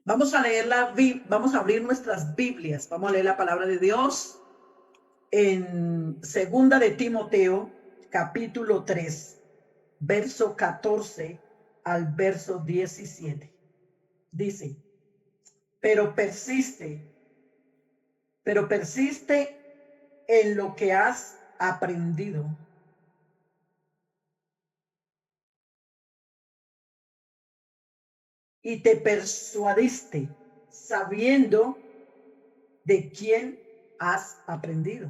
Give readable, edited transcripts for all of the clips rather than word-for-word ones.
Vamos a leer vamos a abrir nuestras Biblias. Vamos a leer la palabra de Dios en Segunda de Timoteo, capítulo 3, verso 14 al verso 17. Dice, pero persiste en lo que has aprendido y te persuadiste sabiendo de quién has aprendido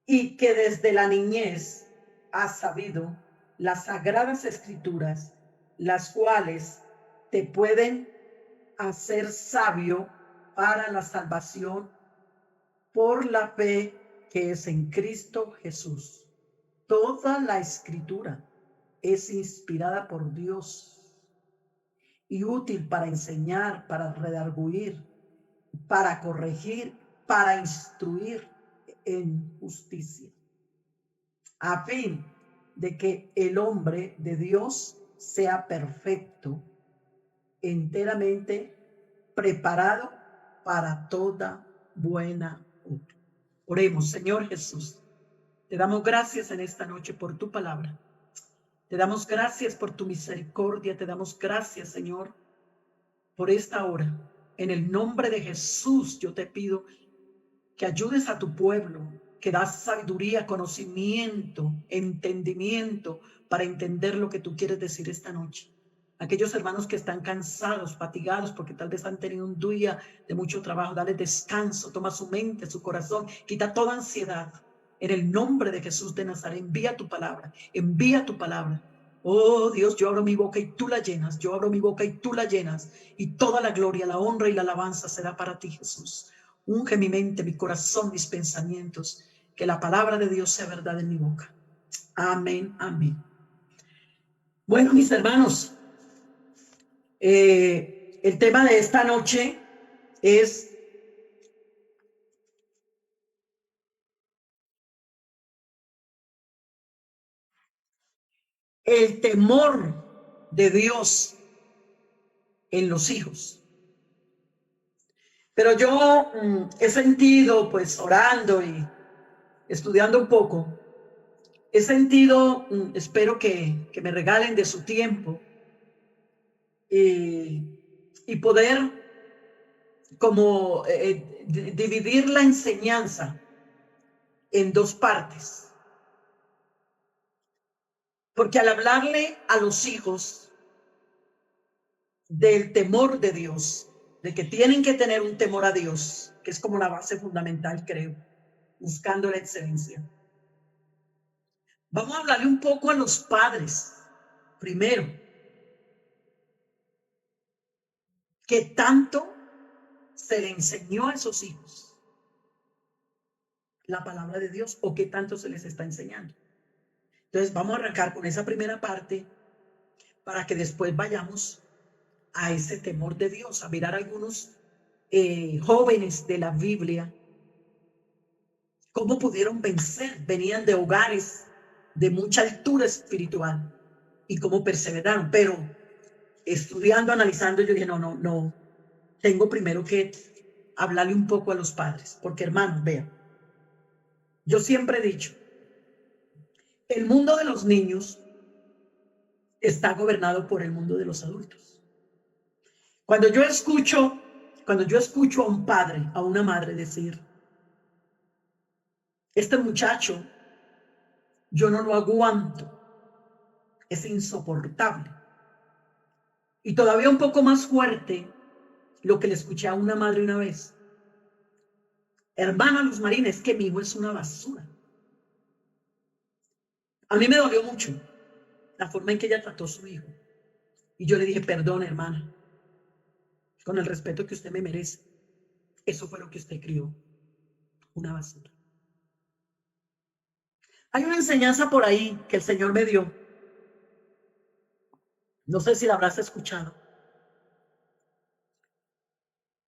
y que desde la niñez has sabido las sagradas escrituras, las cuales te pueden hacer sabio para la salvación por la fe que es en Cristo Jesús. Toda la escritura es inspirada por Dios y útil para enseñar, para redarguir, para corregir, para instruir en justicia, a fin de que el hombre de Dios sea perfecto, enteramente preparado para toda buena obra. Oremos. Señor Jesús, te damos gracias en esta noche por tu palabra. Te damos gracias por tu misericordia. Te damos gracias, Señor, por esta hora. En el nombre de Jesús yo te pido que ayudes a tu pueblo, que das sabiduría, conocimiento, entendimiento para entender lo que tú quieres decir esta noche. Aquellos hermanos que están cansados, fatigados, porque tal vez han tenido un día de mucho trabajo, dale descanso, toma su mente, su corazón, quita toda ansiedad. En el nombre de Jesús de Nazaret, envía tu palabra, envía tu palabra. Oh Dios, yo abro mi boca y tú la llenas, yo abro mi boca y tú la llenas, y toda la gloria, la honra y la alabanza será para ti, Jesús. Unge mi mente, mi corazón, mis pensamientos, que la palabra de Dios sea verdad en mi boca. Amén, amén. Bueno, mis hermanos, el tema de esta noche es el temor de Dios en los hijos. Pero yo he sentido, pues orando y estudiando un poco, he sentido, espero que me regalen de su tiempo y poder como dividir la enseñanza en dos partes. Porque al hablarle a los hijos del temor de Dios, de que tienen que tener un temor a Dios, que es como la base fundamental, creo, buscando la excelencia. Vamos a hablarle un poco a los padres, primero. ¿Qué tanto se le enseñó a esos hijos la palabra de Dios o qué tanto se les está enseñando? Entonces vamos a arrancar con esa primera parte para que después vayamos a ese temor de Dios, a mirar algunos jóvenes de la Biblia, cómo pudieron vencer, venían de hogares de mucha altura espiritual y cómo perseveraron. Pero estudiando, analizando, yo dije, no, tengo primero que hablarle un poco a los padres, porque hermanos, vean, yo siempre he dicho, el mundo de los niños está gobernado por el mundo de los adultos. Cuando yo escucho a un padre, a una madre decir, este muchacho, yo no lo aguanto, es insoportable. Y todavía un poco más fuerte, lo que le escuché a una madre una vez. Hermana Luz Marina, es que mi hijo es una basura. A mí me dolió mucho la forma en que ella trató a su hijo. Y yo le dije, perdón, hermana, con el respeto que usted me merece. Eso fue lo que usted crió, una basura. Hay una enseñanza por ahí que el Señor me dio. No sé si la habrás escuchado.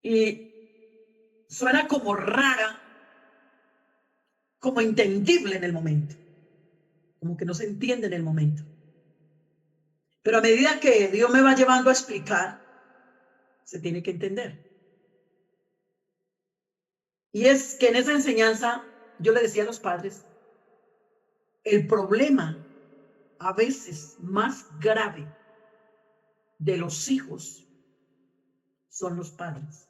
Y suena como rara, como entendible en el momento. Como que no se entiende en el momento. Pero a medida que Dios me va llevando a explicar, se tiene que entender. Y es que en esa enseñanza yo le decía a los padres, el problema a veces más grave de los hijos son los padres.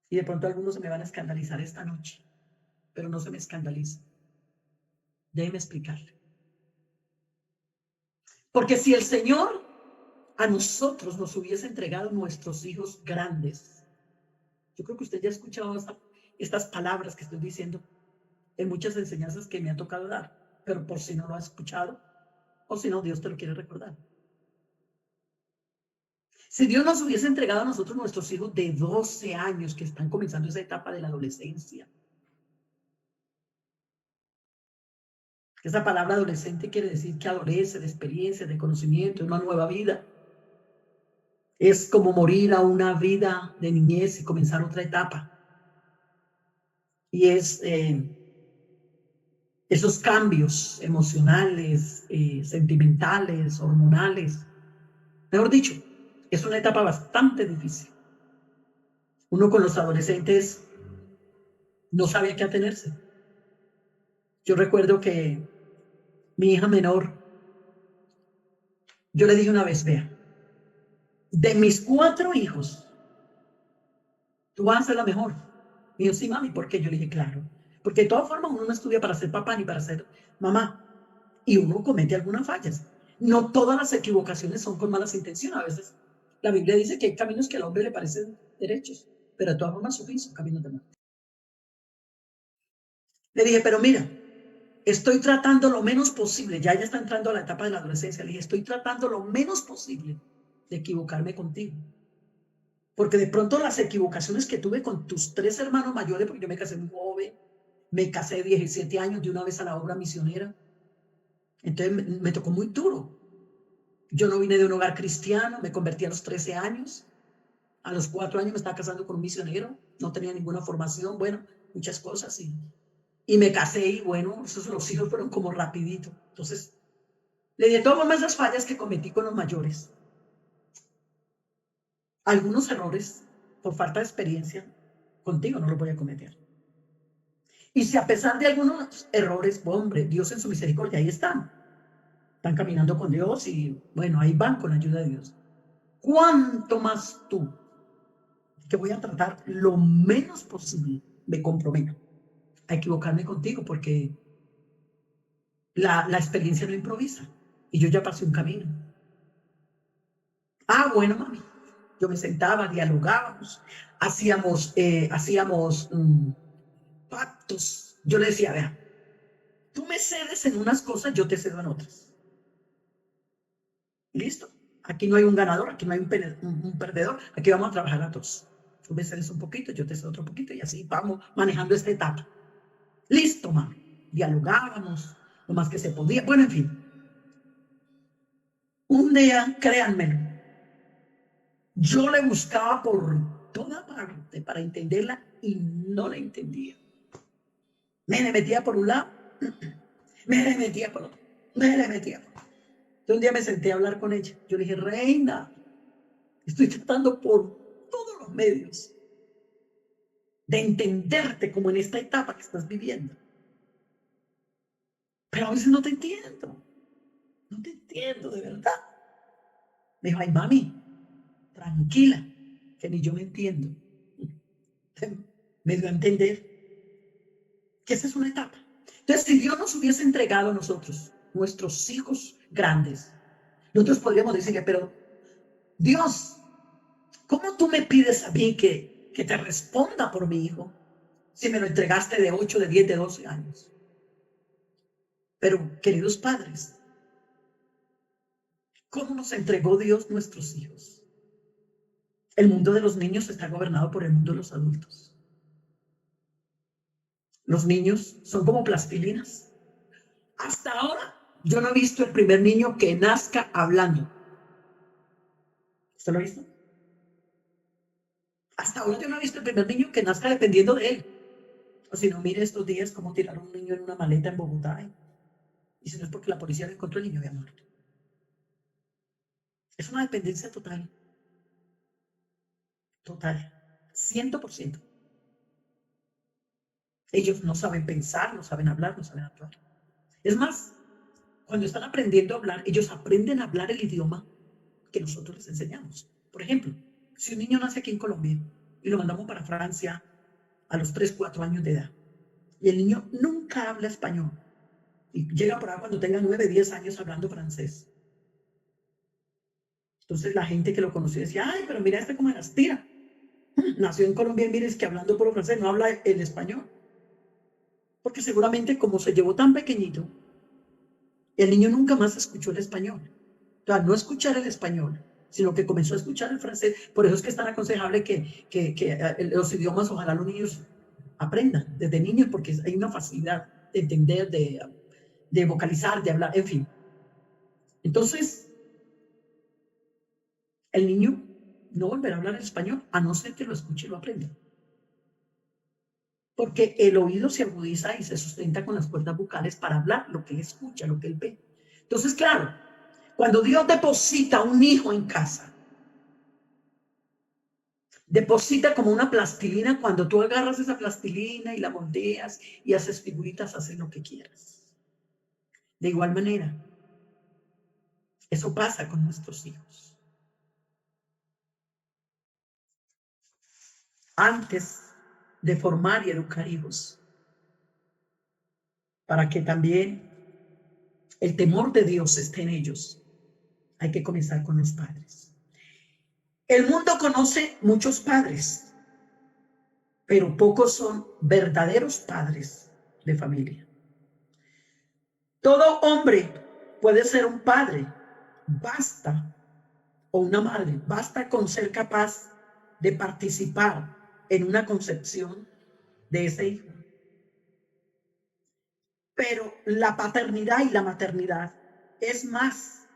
Y de pronto algunos se me van a escandalizar esta noche, pero no se me escandalicen. Déjeme explicarle. Porque si el Señor a nosotros nos hubiese entregado nuestros hijos grandes, yo creo que usted ya ha escuchado estas palabras que estoy diciendo en muchas enseñanzas que me ha tocado dar, pero por si no lo ha escuchado, o si no, Dios te lo quiere recordar. Si Dios nos hubiese entregado a nosotros nuestros hijos de 12 años que están comenzando esa etapa de la adolescencia, esa palabra adolescente quiere decir que adolece de experiencia, de conocimiento, de una nueva vida. Es como morir a una vida de niñez y comenzar otra etapa. Y es esos cambios emocionales, sentimentales, hormonales. Mejor dicho, es una etapa bastante difícil. Uno con los adolescentes no sabe a qué atenerse. Yo recuerdo que mi hija menor, yo le dije una vez, vea, de mis 4 hijos, tú vas a ser la mejor. Me dijo, sí, mami, ¿por qué? Yo le dije, claro. Porque de todas formas uno no estudia para ser papá ni para ser mamá. Y uno comete algunas fallas. No todas las equivocaciones son con malas intenciones. A veces la Biblia dice que hay caminos que al hombre le parecen derechos, pero de todas formas su fin son caminos de muerte. Le dije, pero mira, estoy tratando lo menos posible, ya ella está entrando a la etapa de la adolescencia, le dije, estoy tratando lo menos posible de equivocarme contigo. Porque de pronto las equivocaciones que tuve con tus 3 hermanos mayores, porque yo me casé muy joven, me casé de 17 años de una vez a la obra misionera, entonces me tocó muy duro. Yo no vine de un hogar cristiano, me convertí a los 13 años, a los 4 años me estaba casando con un misionero, no tenía ninguna formación, bueno, muchas cosas, y me casé y bueno, esos los hijos fueron como rapidito. Entonces, le di todas esas fallas que cometí con los mayores, algunos errores por falta de experiencia, contigo no los voy a cometer. Y si a pesar de algunos errores, hombre, Dios en su misericordia, ahí están caminando con Dios y bueno, ahí van con la ayuda de Dios. ¿Cuánto más tú? Que voy a tratar lo menos posible, me comprometo a equivocarme contigo porque la experiencia no improvisa y yo ya pasé un camino. Ah, bueno, mami. Yo me sentaba, dialogábamos, hacíamos pactos. Yo le decía, vea, tú me cedes en unas cosas, yo te cedo en otras. ¿Listo? Aquí no hay un ganador, aquí no hay un perdedor, aquí vamos a trabajar a todos. Tú me cedes un poquito, yo te cedo otro poquito y así vamos manejando esta etapa. Listo, mami. Dialogábamos lo más que se podía. Bueno, en fin. Un día, créanmelo, yo le buscaba por toda parte para entenderla y no la entendía. Me le metía por un lado, me le metía por otro, me le metía por otro. Entonces un día me senté a hablar con ella. Yo le dije, reina, estoy tratando por todos los medios de entenderte como en esta etapa que estás viviendo. Pero a veces no te entiendo. No te entiendo, de verdad. Me dijo, ay, mami, tranquila, que ni yo me entiendo. Me dio a entender que esa es una etapa. Entonces, si Dios nos hubiese entregado a nosotros, nuestros hijos grandes, nosotros podríamos decirle, pero Dios, ¿cómo tú me pides a mí que te responda por mi hijo si me lo entregaste de 8, de 10, de 12 años? Pero, queridos padres, ¿cómo nos entregó Dios nuestros hijos? El mundo de los niños está gobernado por el mundo de los adultos. Los niños son como plastilinas. Hasta ahora yo no he visto el primer niño que nazca hablando. ¿Usted lo ha visto? Hasta ahora yo no he visto el primer niño que nazca dependiendo de él. O si no, mire estos días cómo tiraron un niño en una maleta en Bogotá. Y si no es porque la policía lo encontró, el niño había muerto. Es una dependencia total. total, 100%. Ellos no saben pensar, no saben hablar, no saben actuar. Es más, cuando están aprendiendo a hablar, ellos aprenden a hablar el idioma que nosotros les enseñamos. Por ejemplo, si un niño nace aquí en Colombia y lo mandamos para Francia a los 3, 4 años de edad, y el niño nunca habla español, y llega por ahí cuando tenga 9, 10 años hablando francés. Entonces la gente que lo conoció decía, ay, pero mira este cómo las tira. Nació en Colombia y mire, es que hablando puro francés, no habla el español. Porque seguramente como se llevó tan pequeñito, el niño nunca más escuchó el español. O sea, no escuchar el español, sino que comenzó a escuchar el francés. Por eso es que es tan aconsejable que los idiomas, ojalá los niños aprendan desde niños, porque hay una facilidad de entender, de vocalizar, de hablar, en fin. Entonces, el niño no volverá a hablar el español, a no ser que lo escuche y lo aprenda. Porque el oído se agudiza y se sustenta con las cuerdas vocales para hablar lo que él escucha, lo que él ve. Entonces, claro, cuando Dios deposita un hijo en casa, deposita como una plastilina, cuando tú agarras esa plastilina y la moldeas y haces figuritas, haces lo que quieras. De igual manera, eso pasa con nuestros hijos. Antes de formar y educar hijos, para que también el temor de Dios esté en ellos, hay que comenzar con los padres. El mundo conoce muchos padres, pero pocos son verdaderos padres de familia. Todo hombre puede ser un padre, basta, o una madre, basta con ser capaz de participar en una concepción de ese hijo. Pero la paternidad y la maternidad es más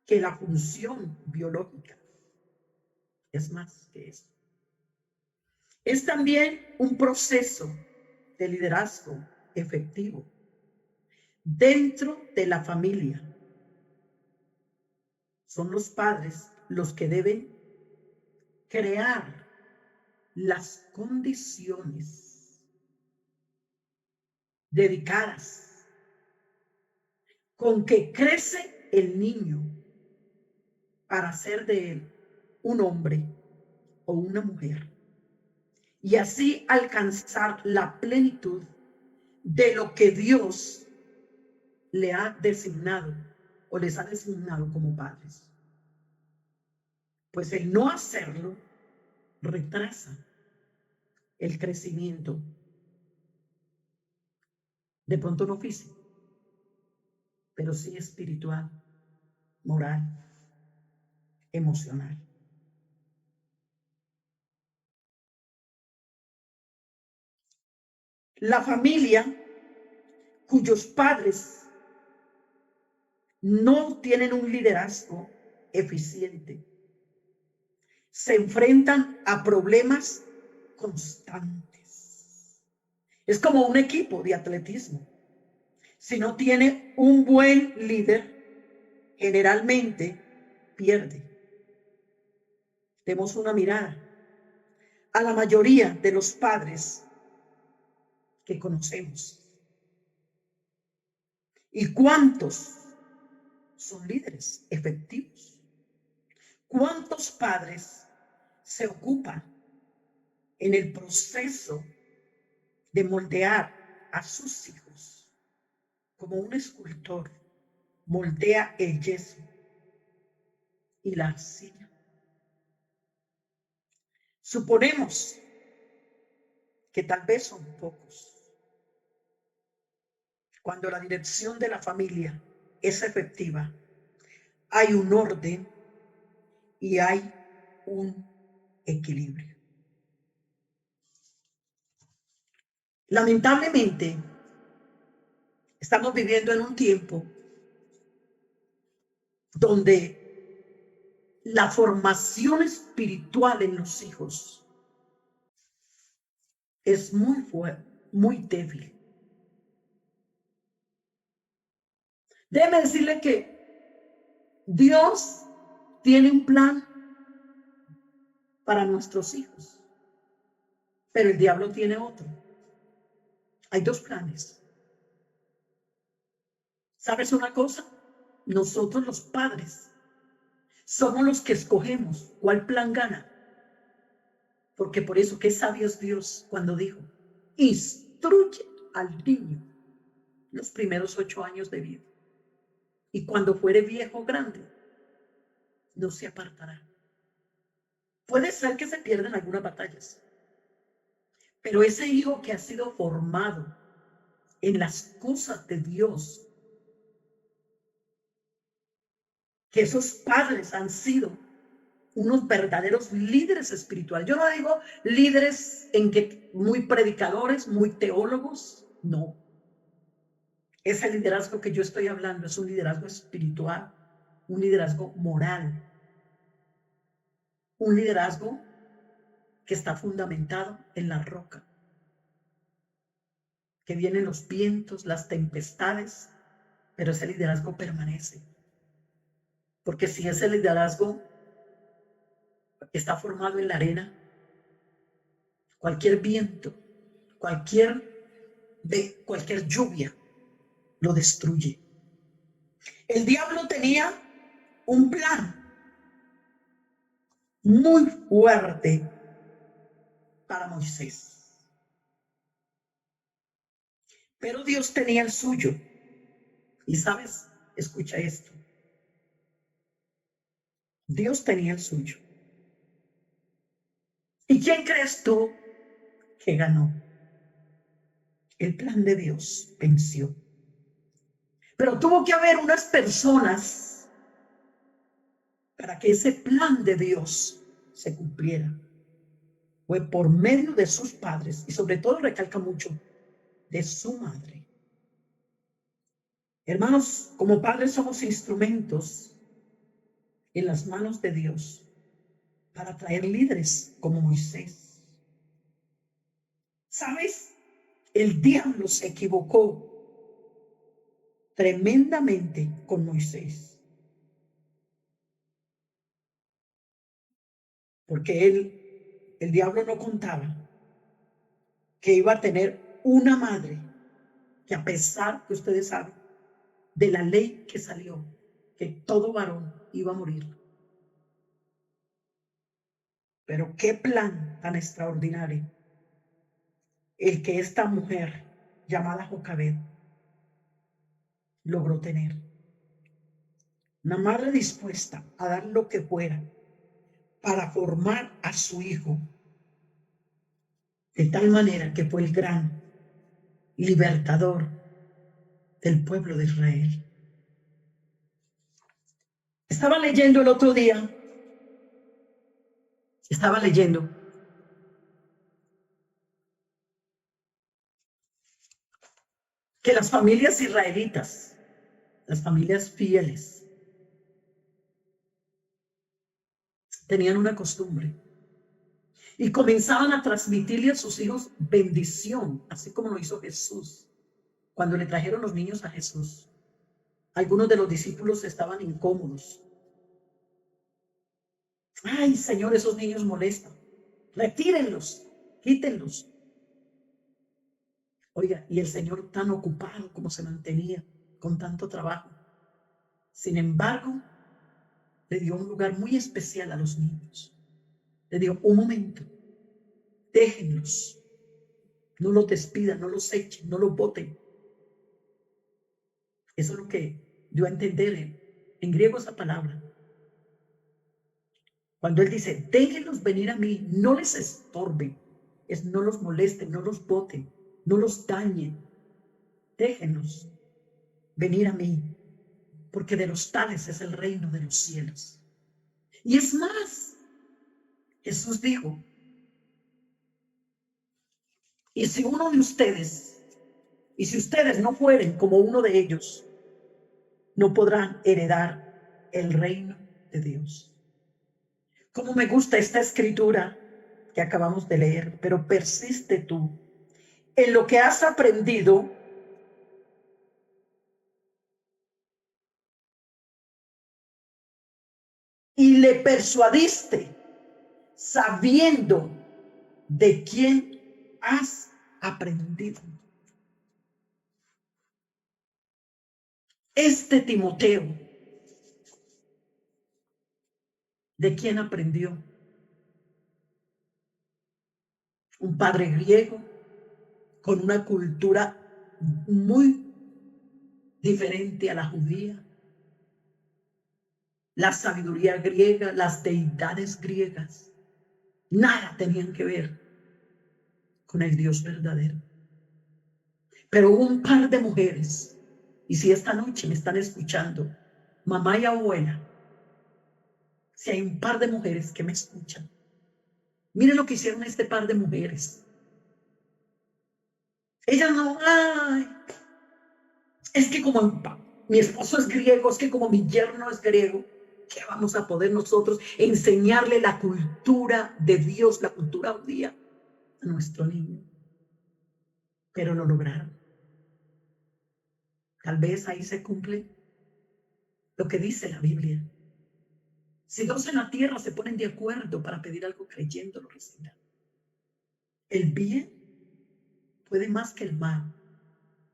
que la función biológica, es más que eso. Es también un proceso de liderazgo efectivo dentro de la familia. Son los padres los que deben crear las condiciones dedicadas con que crece el niño para ser de él un hombre o una mujer y así alcanzar la plenitud de lo que Dios le ha designado o les ha designado como padres. Pues el no hacerlo retrasa el crecimiento, de pronto no físico, pero sí espiritual, moral, emocional. La familia cuyos padres no tienen un liderazgo eficiente se enfrentan a problemas constantes. Es como un equipo de atletismo. Si no tiene un buen líder, generalmente pierde. Demos una mirada a la mayoría de los padres que conocemos. ¿Y cuántos son líderes efectivos? ¿Cuántos padres se ocupan en el proceso de moldear a sus hijos como un escultor moldea el yeso y la arcilla? Suponemos que tal vez son pocos. Cuando la dirección de la familia es efectiva, hay un orden y hay un equilibrio. Lamentablemente, estamos viviendo en un tiempo donde la formación espiritual en los hijos es muy fuerte, muy débil. Déjeme decirle que Dios tiene un plan para nuestros hijos. Pero el diablo tiene otro. Hay dos planes. ¿Sabes una cosa? Nosotros los padres somos los que escogemos cuál plan gana. Porque por eso, qué sabio es Dios cuando dijo, instruye al niño los primeros 8 años de vida. Y cuando fuere viejo o grande, no se apartará. Puede ser que se pierdan algunas batallas, pero ese hijo que ha sido formado en las cosas de Dios, que esos padres han sido unos verdaderos líderes espirituales. Yo no digo líderes en que muy predicadores, muy teólogos, no. Ese liderazgo que yo estoy hablando es un liderazgo espiritual, un liderazgo moral, un liderazgo que está fundamentado en la roca, que vienen los vientos, las tempestades, pero ese liderazgo permanece. Porque si ese liderazgo está formado en la arena, cualquier viento, cualquier lluvia lo destruye. El diablo tenía un plan muy fuerte para Moisés, pero Dios tenía el suyo. Y sabes, escucha esto, Dios tenía el suyo. ¿Y quién crees tú que ganó? El plan de Dios venció. Pero tuvo que haber unas personas para que ese plan de Dios se cumpliera. Fue por medio de sus padres y sobre todo recalca mucho de su madre. Hermanos, como padres somos instrumentos en las manos de Dios para traer líderes como Moisés. ¿Sabes? El diablo se equivocó tremendamente con Moisés. Porque el diablo no contaba que iba a tener una madre que, a pesar que ustedes saben de la ley que salió, que todo varón iba a morir. Pero qué plan tan extraordinario el que esta mujer llamada Jocabed logró tener. Una madre dispuesta a dar lo que fuera para formar a su hijo, de tal manera que fue el gran libertador del pueblo de Israel. Estaba leyendo el otro día, que las familias israelitas, las familias fieles, tenían una costumbre y comenzaban a transmitirle a sus hijos bendición, así como lo hizo Jesús. Cuando le trajeron los niños a Jesús, algunos de los discípulos estaban incómodos. Ay, Señor, esos niños molestan. Retírenlos, quítenlos. Oiga, y el Señor tan ocupado como se mantenía con tanto trabajo. Sin embargo, le dio un lugar muy especial a los niños. Le dijo, un momento, déjenlos, no los despidan, no los echen, no los boten. Eso es lo que dio a entender en griego esa palabra. Cuando él dice, déjenlos venir a mí, no les estorben, es no los molesten, no los boten, no los dañen. Déjenlos venir a mí, porque de los tales es el reino de los cielos. Y es más, Jesús dijo, y si uno de ustedes, y si ustedes no fueren como uno de ellos, no podrán heredar el reino de Dios. Cómo me gusta esta escritura que acabamos de leer, pero persiste tú en lo que has aprendido y le persuadiste sabiendo de quién has aprendido. Este Timoteo, ¿de quién aprendió? Un padre griego con una cultura muy diferente a la judía. La sabiduría griega, las deidades griegas, nada tenían que ver con el Dios verdadero. Pero hubo un par de mujeres, y si esta noche me están escuchando, mamá y abuela, si hay un par de mujeres que me escuchan, miren lo que hicieron este par de mujeres. Ellas no, ay, es que como mi esposo es griego, es que como mi yerno es griego, ¿qué vamos a poder nosotros enseñarle la cultura de Dios, la cultura judía a nuestro niño? Pero lo lograron. Tal vez ahí se cumple lo que dice la Biblia. Si dos en la tierra se ponen de acuerdo para pedir algo creyendo, lo recibirán. El bien puede más que el mal,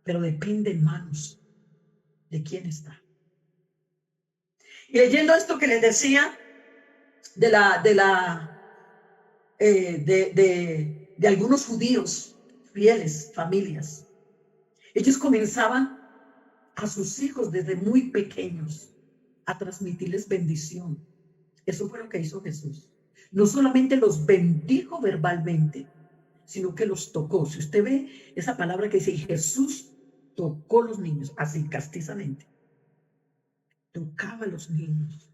pero depende en manos de quién está. Y leyendo esto que les decía de algunos judíos fieles, familias, ellos comenzaban a sus hijos desde muy pequeños a transmitirles bendición. Eso fue lo que hizo Jesús. No solamente los bendijo verbalmente, sino que los tocó. Si usted ve esa palabra que dice, Jesús tocó los niños, así castizamente. Tocaba a los niños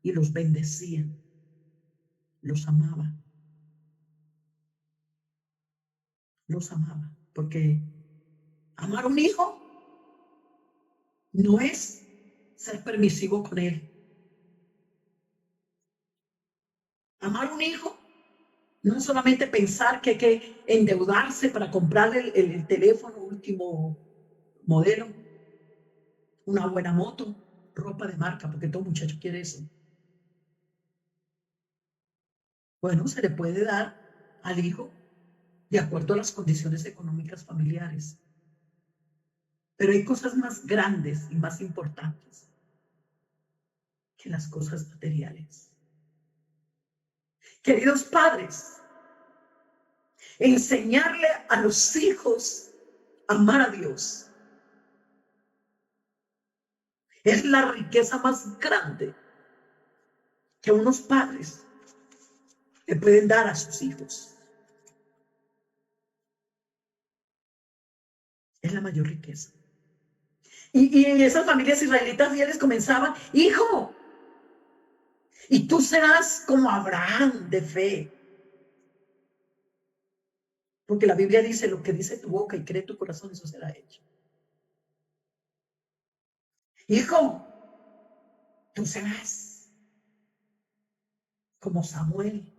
y los bendecía, los amaba. Los amaba, porque amar a un hijo no es ser permisivo con él. Amar a un hijo no es solamente pensar que hay que endeudarse para comprarle el teléfono último modelo, una buena moto, ropa de marca, porque todo muchacho quiere eso. Bueno, se le puede dar al hijo de acuerdo a las condiciones económicas familiares. Pero hay cosas más grandes y más importantes que las cosas materiales. Queridos padres, enseñarle a los hijos a amar a Dios es la riqueza más grande que unos padres le pueden dar a sus hijos. Es la mayor riqueza. Y en esas familias israelitas fieles comenzaban, hijo, y tú serás como Abraham de fe. Porque la Biblia dice, lo que dice tu boca y cree tu corazón, eso será hecho. Hijo, tú serás como Samuel.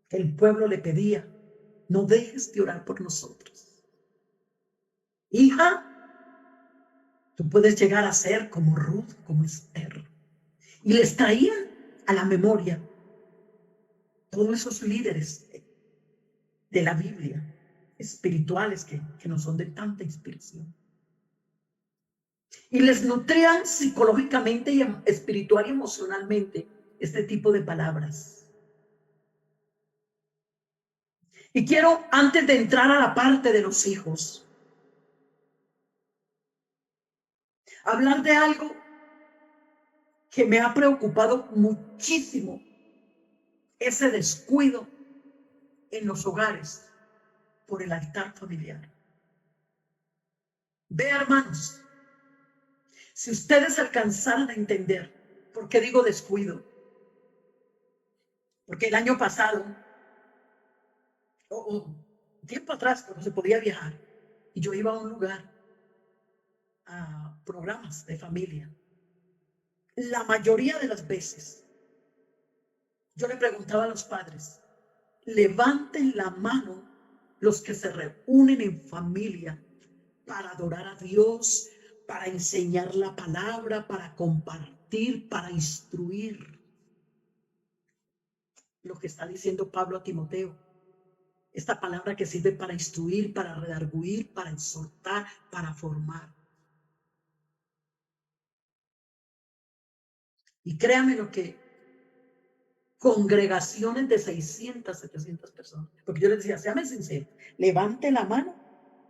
El pueblo le pedía, no dejes de orar por nosotros. Hija, tú puedes llegar a ser como Ruth, como Esther. Y les traían a la memoria todos esos líderes de la Biblia, espirituales que no son de tanta inspiración. Y les nutrían psicológicamente y espiritual y emocionalmente este tipo de palabras. Y quiero, antes de entrar a la parte de los hijos, hablar de algo que me ha preocupado muchísimo, ese descuido en los hogares por el altar familiar. Vea, hermanos, si ustedes alcanzaran a entender por qué digo descuido, porque el año pasado, tiempo atrás, cuando se podía viajar, y yo iba a un lugar, a programas de familia, la mayoría de las veces, yo le preguntaba a los padres, levanten la mano los que se reúnen en familia para adorar a Dios, para enseñar la palabra, para compartir, para instruir. lo que está diciendo Pablo a Timoteo. Esta palabra que sirve para instruir, para redarguir, para exhortar, para formar. Y créanme lo que congregaciones de 600, 700 personas. Porque yo les decía, séame sincero, levante la mano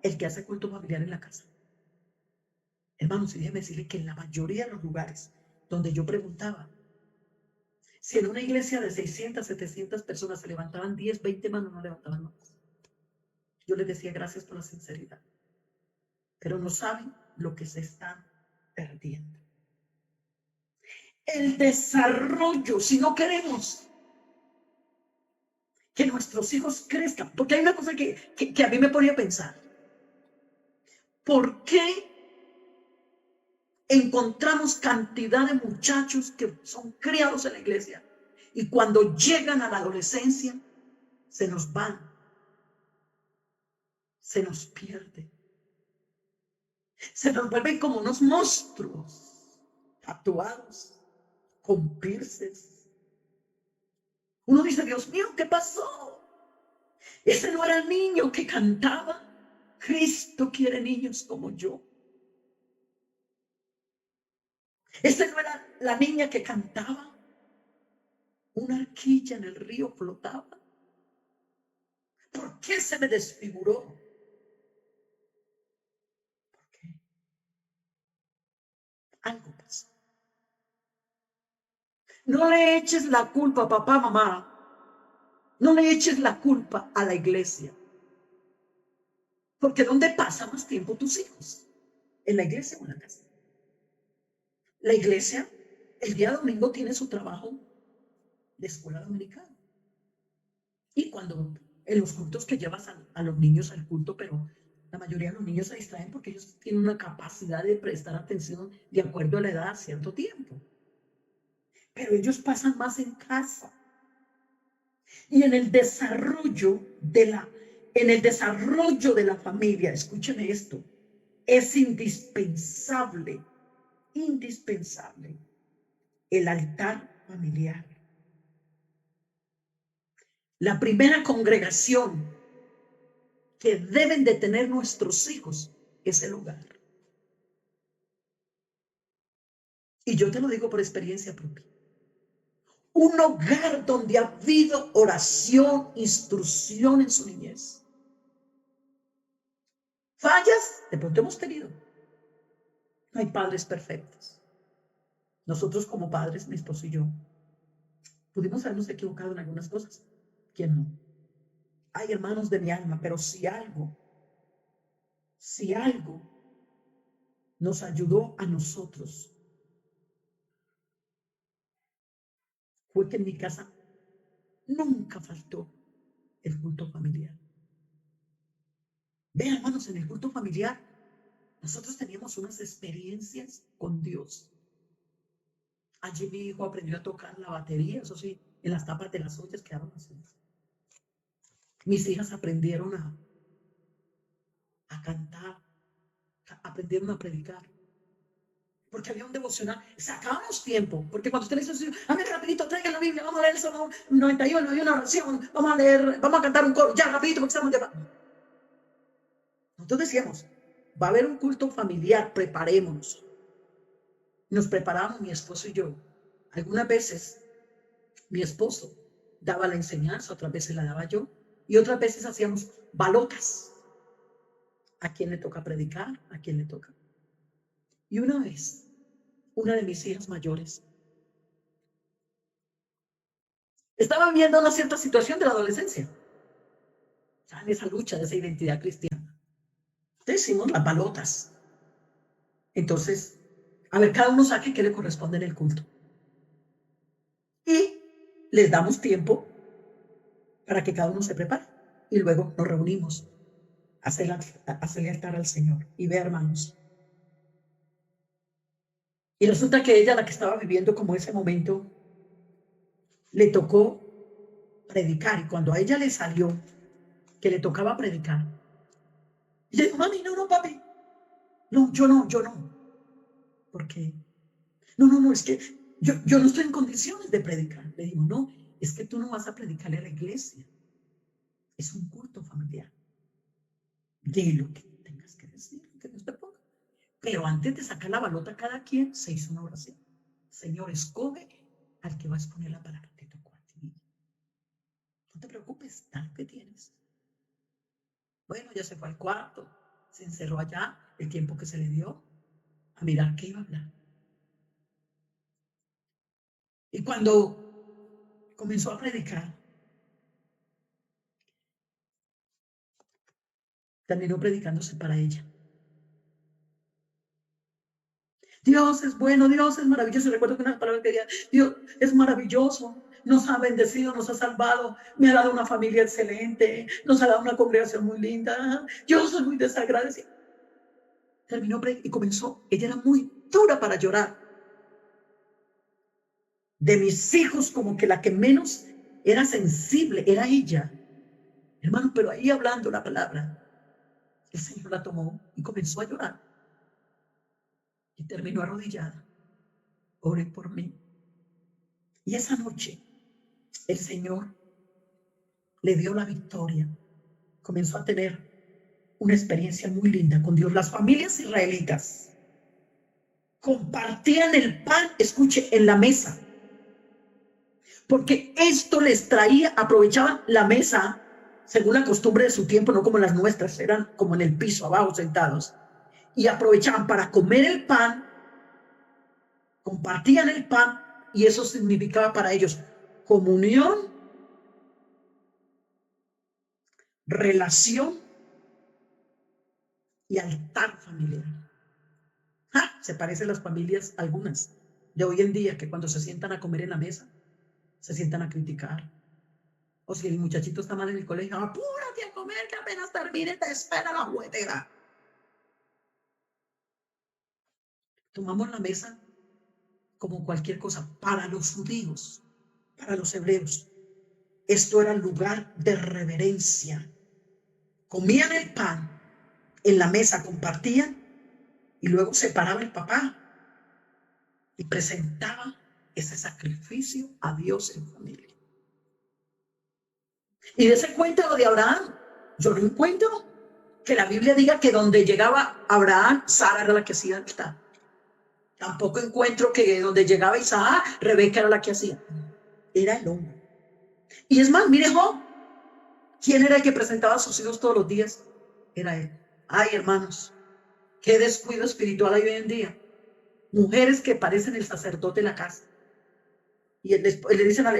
el que hace culto familiar en la casa. Hermanos, y déjeme decirle que en la mayoría de los lugares donde yo preguntaba, si en una iglesia de 600, 700 personas se levantaban 10, 20 manos, no levantaban más. Yo les decía gracias por la sinceridad, pero no saben lo que se están perdiendo. El desarrollo, si no queremos que nuestros hijos crezcan, porque hay una cosa que a mí me ponía a pensar. ¿Por qué encontramos cantidad de muchachos que son criados en la iglesia y cuando llegan a la adolescencia se nos van, se nos pierde, se nos vuelven como unos monstruos tatuados con pierces? Uno dice, Dios mío, ¿qué pasó? Ese no era el niño que cantaba. Cristo quiere niños como yo. Esa no era la niña que cantaba. Una arquilla en el río flotaba. ¿Por qué se me desfiguró? ¿Por qué? Algo pasó. No le eches la culpa, papá, mamá. No le eches la culpa a la iglesia. Porque ¿dónde pasa más tiempo tus hijos? ¿En la iglesia o en la casa? La iglesia, el día domingo tiene su trabajo de escuela dominical. Y cuando en los cultos que llevas a los niños al culto, pero la mayoría de los niños se distraen porque ellos tienen una capacidad de prestar atención de acuerdo a la edad a cierto tiempo. Pero ellos pasan más en casa. Y en el desarrollo de la familia, escúcheme esto, es indispensable el altar familiar. La primera congregación que deben de tener nuestros hijos es el hogar. Y yo te lo digo por experiencia propia. Un hogar donde ha habido oración, instrucción en su niñez. Fallas, de pronto hemos tenido. No hay padres perfectos. Nosotros como padres, mi esposo y yo, pudimos habernos equivocado en algunas cosas. ¿Quién no? Hay hermanos de mi alma, pero si algo nos ayudó a nosotros, fue que en mi casa nunca faltó el culto familiar. Vean, hermanos, en el culto familiar nosotros teníamos unas experiencias con Dios. Allí mi hijo aprendió a tocar la batería, eso sí, en las tapas de las ollas quedaron así. Mis hijas aprendieron a cantar, aprendieron a predicar. Porque había un devocional, sacábamos tiempo, porque cuando usted le dice, a ver, rapidito, traigan la Biblia, vamos a leer el Salmo 91, hay una oración, vamos a cantar un coro, ya, rapidito, porque estamos llevando. Nosotros decíamos, va a haber un culto familiar, preparémonos. Nos preparamos mi esposo y yo. Algunas veces mi esposo daba la enseñanza, otras veces la daba yo, y otras veces hacíamos balotas. ¿A quién le toca predicar? ¿A quién le toca? Y una vez, una de mis hijas mayores estaba viviendo una cierta situación de la adolescencia, en esa lucha de esa identidad cristiana. Entonces hicimos las balotas. Entonces, a ver, cada uno saque qué le corresponde en el culto. Y les damos tiempo para que cada uno se prepare. Y luego nos reunimos a hacerle altar al Señor. Y ve, hermanos. Y resulta que ella, la que estaba viviendo como ese momento, le tocó predicar. Y cuando a ella le salió que le tocaba predicar, y le dijo, mami, no, papi. No, yo no. ¿Por qué? No, es que yo no estoy en condiciones de predicar. Le digo, no, es que tú no vas a predicarle a la iglesia. Es un culto familiar. Di lo que tengas que decir, que Dios te ponga. Pero antes de sacar la balota cada quien, se hizo una oración. Señor, escoge al que va a exponer la palabra de tu cuartilla. No te preocupes, da lo que tienes. Bueno, ya se fue al cuarto, se encerró allá el tiempo que se le dio a mirar qué iba a hablar. Y cuando comenzó a predicar, terminó predicándose para ella. Dios es bueno, Dios es maravilloso. Recuerdo que una palabra que decía, Dios es maravilloso, nos ha bendecido, nos ha salvado, me ha dado una familia excelente, nos ha dado una congregación muy linda. Yo soy muy desagradecida. Terminó y comenzó, ella era muy dura para llorar. De mis hijos, como que la que menos era sensible era ella. Hermano, pero ahí hablando la palabra, el Señor la tomó y comenzó a llorar. Y terminó arrodillada. Oren por mí. Y esa noche, el Señor le dio la victoria. Comenzó a tener una experiencia muy linda con Dios. Las familias israelitas compartían el pan, escuche, en la mesa. Porque esto les traía, aprovechaban la mesa, según la costumbre de su tiempo, no como las nuestras, eran como en el piso, abajo, sentados. Y aprovechaban para comer el pan, compartían el pan, y eso significaba para ellos comunión, relación y altar familiar. Se parecen las familias, algunas, de hoy en día, que cuando se sientan a comer en la mesa, se sientan a criticar. O si el muchachito está mal en el colegio, apúrate a comer que apenas termine te espera la juguetera. Tomamos la mesa como cualquier cosa. Para los judíos, para los hebreos, esto era lugar de reverencia. Comían el pan en la mesa, compartían y luego se paraba el papá y presentaba ese sacrificio a Dios en familia. Y de ese cuento de Abraham, yo no encuentro que la Biblia diga que donde llegaba Abraham, Sara era la que hacía el altar. Tampoco encuentro que donde llegaba Isaac, Rebeca era la que hacía. Era el hombre. Y es más, mire Job, ¿quién era el que presentaba a sus hijos todos los días? Era él. Ay, hermanos, qué descuido espiritual hay hoy en día. Mujeres que parecen el sacerdote de la casa. Y le dicen al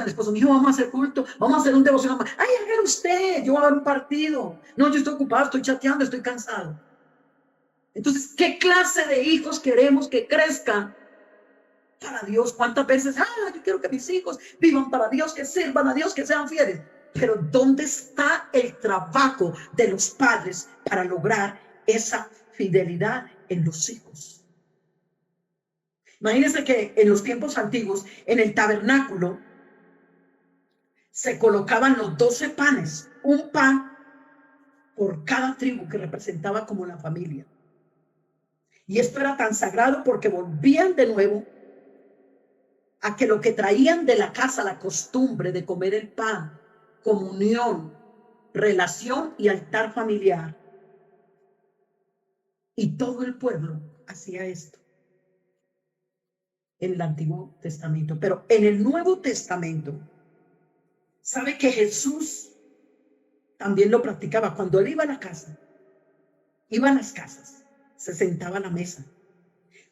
esposo, mi hijo, vamos a hacer culto, vamos a hacer un devocional. Ay, haga usted, yo voy a ver un partido. No, yo estoy ocupado, estoy chateando, estoy cansado. Entonces, ¿qué clase de hijos queremos que crezcan para Dios? ¿Cuántas veces, yo quiero que mis hijos vivan para Dios, que sirvan a Dios, que sean fieles? Pero ¿dónde está el trabajo de los padres para lograr esa fidelidad en los hijos? Imagínense que en los tiempos antiguos, en el tabernáculo, se colocaban los 12 panes, un pan por cada tribu que representaba como la familia. Y esto era tan sagrado porque volvían de nuevo a que lo que traían de la casa, la costumbre de comer el pan, comunión, relación y altar familiar. Y todo el pueblo hacía esto en el Antiguo Testamento. Pero en el Nuevo Testamento, ¿sabe que Jesús también lo practicaba? Cuando él iba a la casa, iba a las casas, se sentaba a la mesa,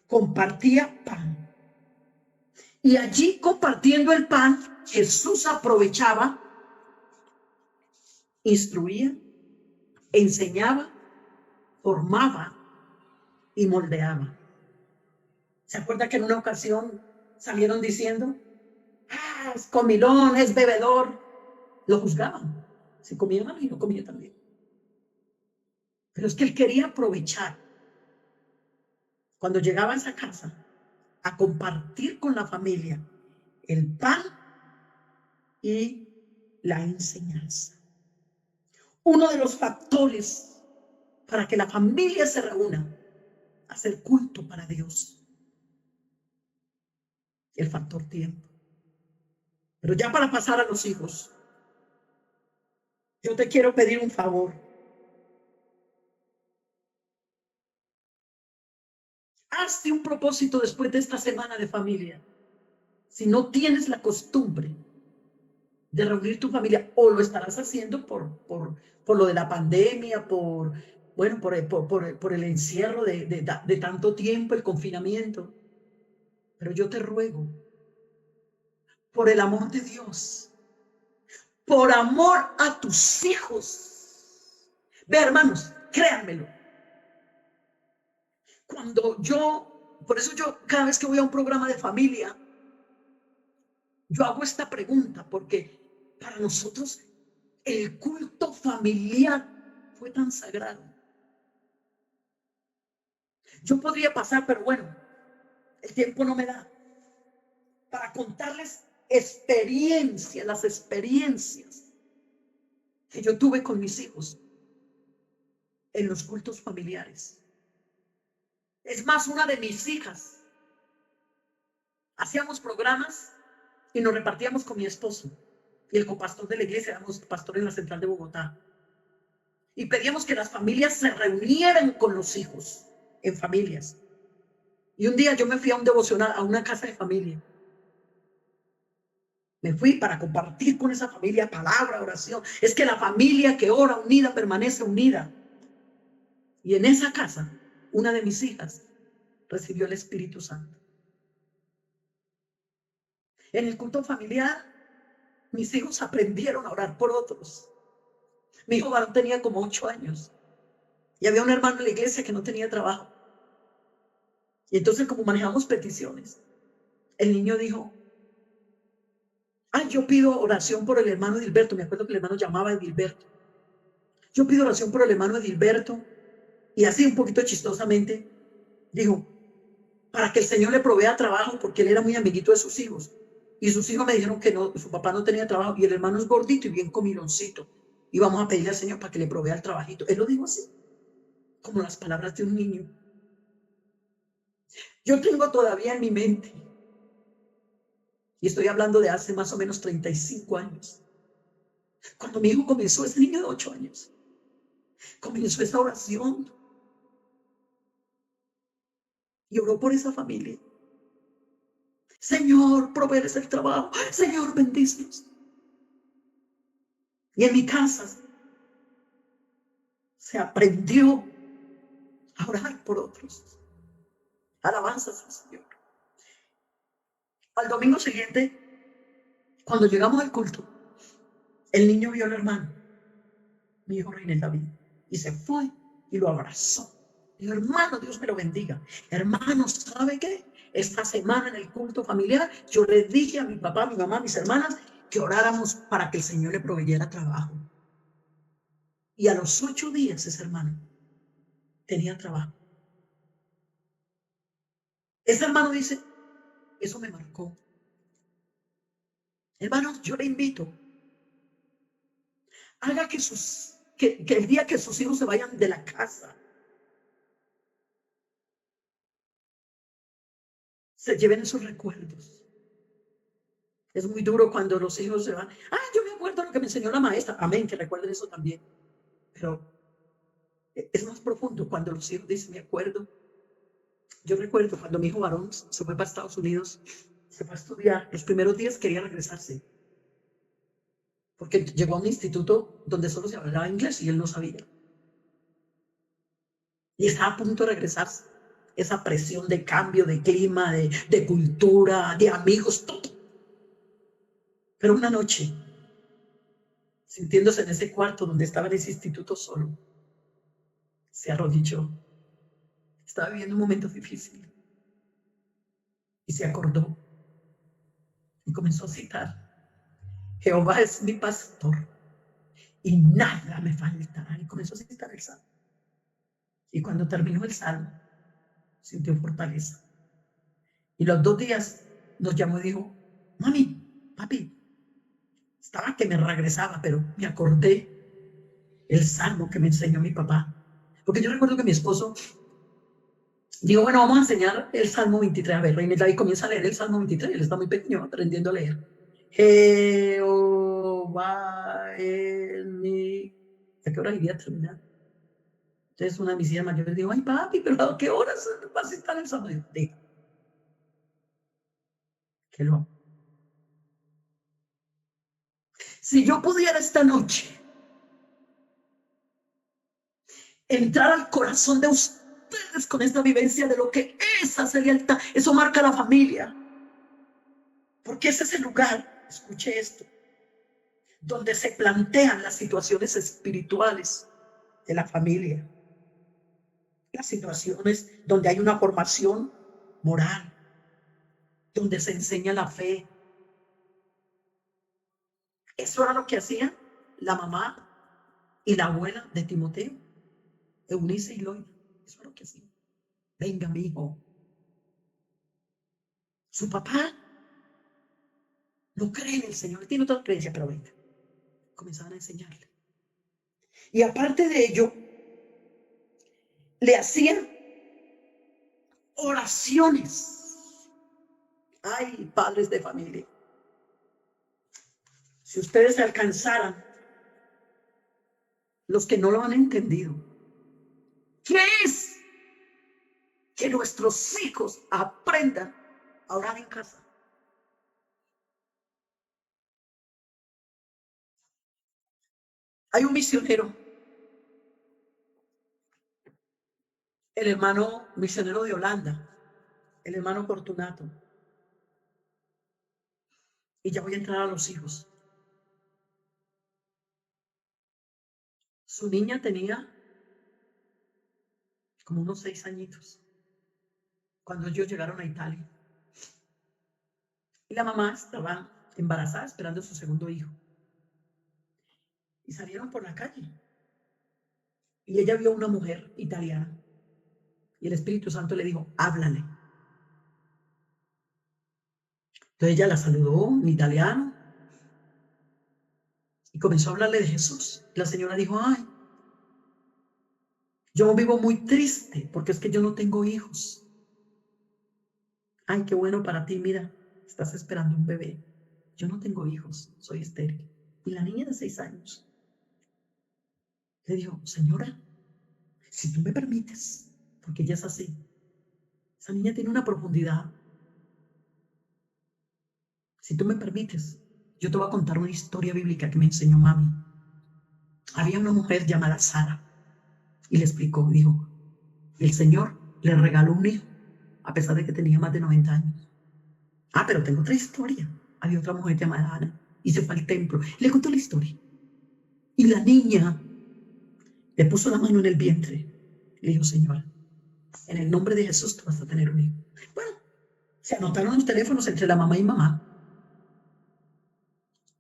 compartía pan. Y allí compartiendo el pan, Jesús aprovechaba, instruía, enseñaba, formaba y moldeaba. ¿Se acuerda que en una ocasión salieron diciendo, es comilón, es bebedor? Lo juzgaban. Si comía mal y no comía también. Pero es que él quería aprovechar cuando llegaba a esa casa a compartir con la familia el pan y la enseñanza. Uno de los factores para que la familia se reúna a hacer culto para Dios, el factor tiempo. Pero ya para pasar a los hijos, yo te quiero pedir un favor. Hazte un propósito después de esta semana de familia. Si no tienes la costumbre de reunir tu familia, o lo estarás haciendo por lo de la pandemia, bueno, por el encierro de tanto tiempo, el confinamiento. Pero yo te ruego, por el amor de Dios, por amor a tus hijos. Ve, hermanos, créanmelo. Por eso yo, cada vez que voy a un programa de familia, yo hago esta pregunta, porque para nosotros el culto familiar fue tan sagrado. Yo podría pasar, pero bueno, el tiempo no me da para contarles las experiencias que yo tuve con mis hijos en los cultos familiares. Es más, una de mis hijas, hacíamos programas y nos repartíamos con mi esposo y el copastor de la iglesia, éramos pastor en la central de Bogotá. Y pedíamos que las familias se reunieran con los hijos en familias. Y un día yo me fui a un devocional, a una casa de familia. Me fui para compartir con esa familia palabra, oración. Es que la familia que ora unida permanece unida. Y en esa casa, una de mis hijas recibió el Espíritu Santo. En el culto familiar, mis hijos aprendieron a orar por otros. Mi hijo varón tenía como 8 años. Y había un hermano en la iglesia que no tenía trabajo. Y entonces, como manejamos peticiones, el niño dijo: yo pido oración por el hermano Edilberto. Me acuerdo que el hermano llamaba Edilberto. Yo pido oración por el hermano Edilberto. Y así, un poquito chistosamente, dijo: para que el Señor le provea trabajo, porque él era muy amiguito de sus hijos. Y sus hijos me dijeron que no, su papá no tenía trabajo, y el hermano es gordito y bien comiloncito. Y vamos a pedirle al Señor para que le provea el trabajito. Él lo dijo así, como las palabras de un niño. Yo tengo todavía en mi mente, y estoy hablando de hace más o menos 35 años, cuando mi hijo comenzó, ese niño de 8 años, comenzó esa oración y oró por esa familia. Señor, proveerles el trabajo. Señor, bendícelos. Y en mi casa se aprendió a orar por otros. Alabanzas al Señor. Al domingo siguiente, cuando llegamos al culto, el niño vio al hermano, mi hijo Reinel David, y se fue y lo abrazó. Dijo: hermano, Dios me lo bendiga. Hermano, ¿sabe qué? Esta semana en el culto familiar, yo le dije a mi papá, a mi mamá, a mis hermanas, que oráramos para que el Señor le proveyera trabajo. Y a los 8 días ese hermano tenía trabajo. Ese hermano dice: eso me marcó. Hermanos, yo le invito, haga que el día que sus hijos se vayan de la casa, se lleven esos recuerdos. Es muy duro cuando los hijos se van. Yo me acuerdo lo que me enseñó la maestra. Amén, que recuerden eso también. Pero es más profundo cuando los hijos dicen: me acuerdo. Yo recuerdo cuando mi hijo varón se fue para Estados Unidos, se fue a estudiar. Los primeros días quería regresarse, porque llegó a un instituto donde solo se hablaba inglés y él no sabía. Y estaba a punto de regresarse. Esa presión de cambio, de clima, de cultura, de amigos, todo. Pero una noche, sintiéndose en ese cuarto donde estaba en ese instituto solo, se arrodilló. Estaba viviendo un momento difícil. Y se acordó. Y comenzó a citar: Jehová es mi pastor y nada me faltará. Y comenzó a citar el salmo. Y cuando terminó el salmo, sintió fortaleza. Y los 2 días nos llamó y dijo: mami, papi, estaba que me regresaba, pero me acordé el salmo que me enseñó mi papá. Porque yo recuerdo que mi esposo dijo: bueno, vamos a enseñar el Salmo 23. A ver, Reinel David comienza a leer el Salmo 23. Él está muy pequeño, aprendiendo a leer. Jehová es mi... ¿A qué hora iría a terminar? Entonces una de mis hijas mayores dijo, ay papi, pero ¿a qué horas vas a estar el sábado? Deja, que lo hago. Si yo pudiera esta noche entrar al corazón de ustedes con esta vivencia de lo que es hacer lealtad, eso marca la familia. Porque ese es el lugar, escuche esto, donde se plantean las situaciones espirituales de la familia. Las situaciones donde hay una formación moral, donde se enseña la fe. Eso era lo que hacían la mamá y la abuela de Timoteo, Eunice y Loida. Eso era lo que hacían. Venga, mi hijo. Su papá no cree en el Señor, tiene otra creencia, pero venga. Comenzaban a enseñarle. Y aparte de ello, le hacían oraciones. Ay, padres de familia. Si ustedes alcanzaran, los que no lo han entendido, ¿qué es que nuestros hijos aprendan a orar en casa? Hay un misionero, el hermano misionero de Holanda, el hermano Fortunato. Y ya voy a entrar a los hijos. Su niña tenía como unos 6 añitos cuando ellos llegaron a Italia. Y la mamá estaba embarazada esperando a su segundo hijo. Y salieron por la calle. Y ella vio a una mujer italiana. Y el Espíritu Santo le dijo, háblale. Entonces ella la saludó en italiano y comenzó a hablarle de Jesús. La señora dijo, ay, yo vivo muy triste porque es que yo no tengo hijos. Ay, qué bueno para ti, mira, estás esperando un bebé. Yo no tengo hijos, soy estéril. Y la niña de 6 años le dijo, señora, si tú me permites, porque ella es así, esa niña tiene una profundidad. Si tú me permites, yo te voy a contar una historia bíblica que me enseñó mami. Había una mujer llamada Sara y le explicó, dijo, el Señor le regaló un hijo a pesar de que tenía más de 90 años. Ah, pero tengo otra historia. Había otra mujer llamada Ana y se fue al templo. Le contó la historia. Y la niña le puso la mano en el vientre. Le dijo, Señor, en el nombre de Jesús tú vas a tener un hijo. Bueno, se anotaron los teléfonos entre la mamá y mamá.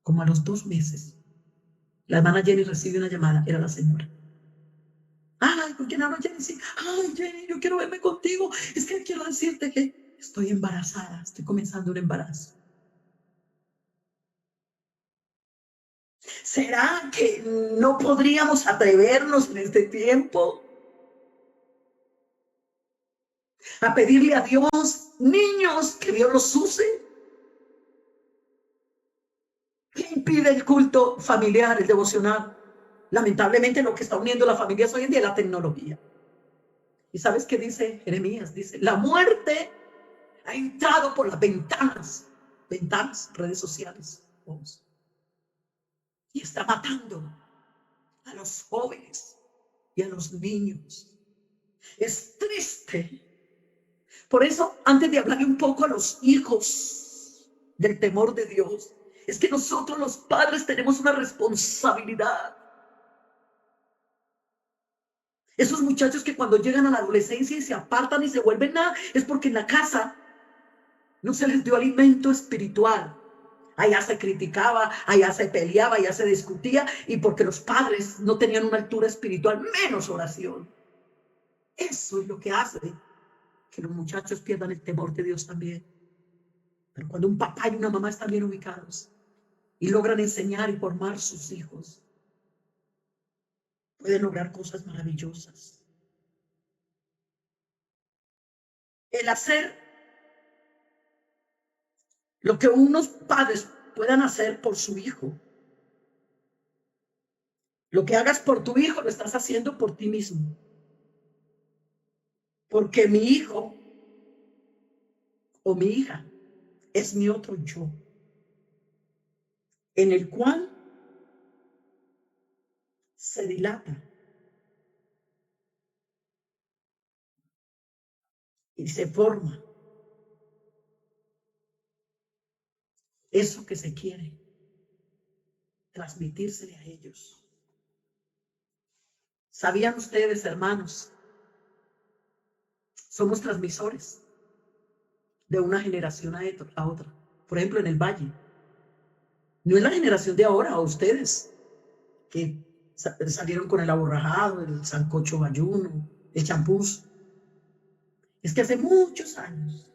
Como a los 2 meses, la hermana Jenny recibe una llamada. Era la señora. Ay, ¿con quién hablo, Jenny? Sí. Ay, Jenny, yo quiero verme contigo. Es que quiero decirte que estoy embarazada. Estoy comenzando un embarazo. ¿Será que no podríamos atrevernos en este tiempo a pedirle a Dios niños que Dios los use? ¿Qué impide el culto familiar, el devocional? Lamentablemente lo que está uniendo las familias hoy en día es la tecnología. ¿Y sabes qué dice Jeremías? Dice, la muerte ha entrado por las ventanas, redes sociales, y está matando a los jóvenes y a los niños. Es triste. Por eso, antes de hablarle un poco a los hijos del temor de Dios, es que nosotros los padres tenemos una responsabilidad. Esos muchachos que cuando llegan a la adolescencia y se apartan y se vuelven nada, es porque en la casa no se les dio alimento espiritual. Allá se criticaba, allá se peleaba, allá se discutía, y porque los padres no tenían una altura espiritual, menos oración. Eso es lo que hace que los muchachos pierdan el temor de Dios también. Pero cuando un papá y una mamá están bien ubicados y logran enseñar y formar sus hijos, pueden lograr cosas maravillosas. El hacer lo que unos padres puedan hacer por su hijo. Lo que hagas por tu hijo lo estás haciendo por ti mismo. Porque mi hijo o mi hija es mi otro yo, en el cual se dilata y se forma eso que se quiere transmitírsele a ellos. ¿Sabían ustedes, hermanos? Somos transmisores de una generación a otra. Por ejemplo, en el valle. No es la generación de ahora, o ustedes, que salieron con el aborrajado, el sancocho bayuno, el champús. Es que hace muchos años,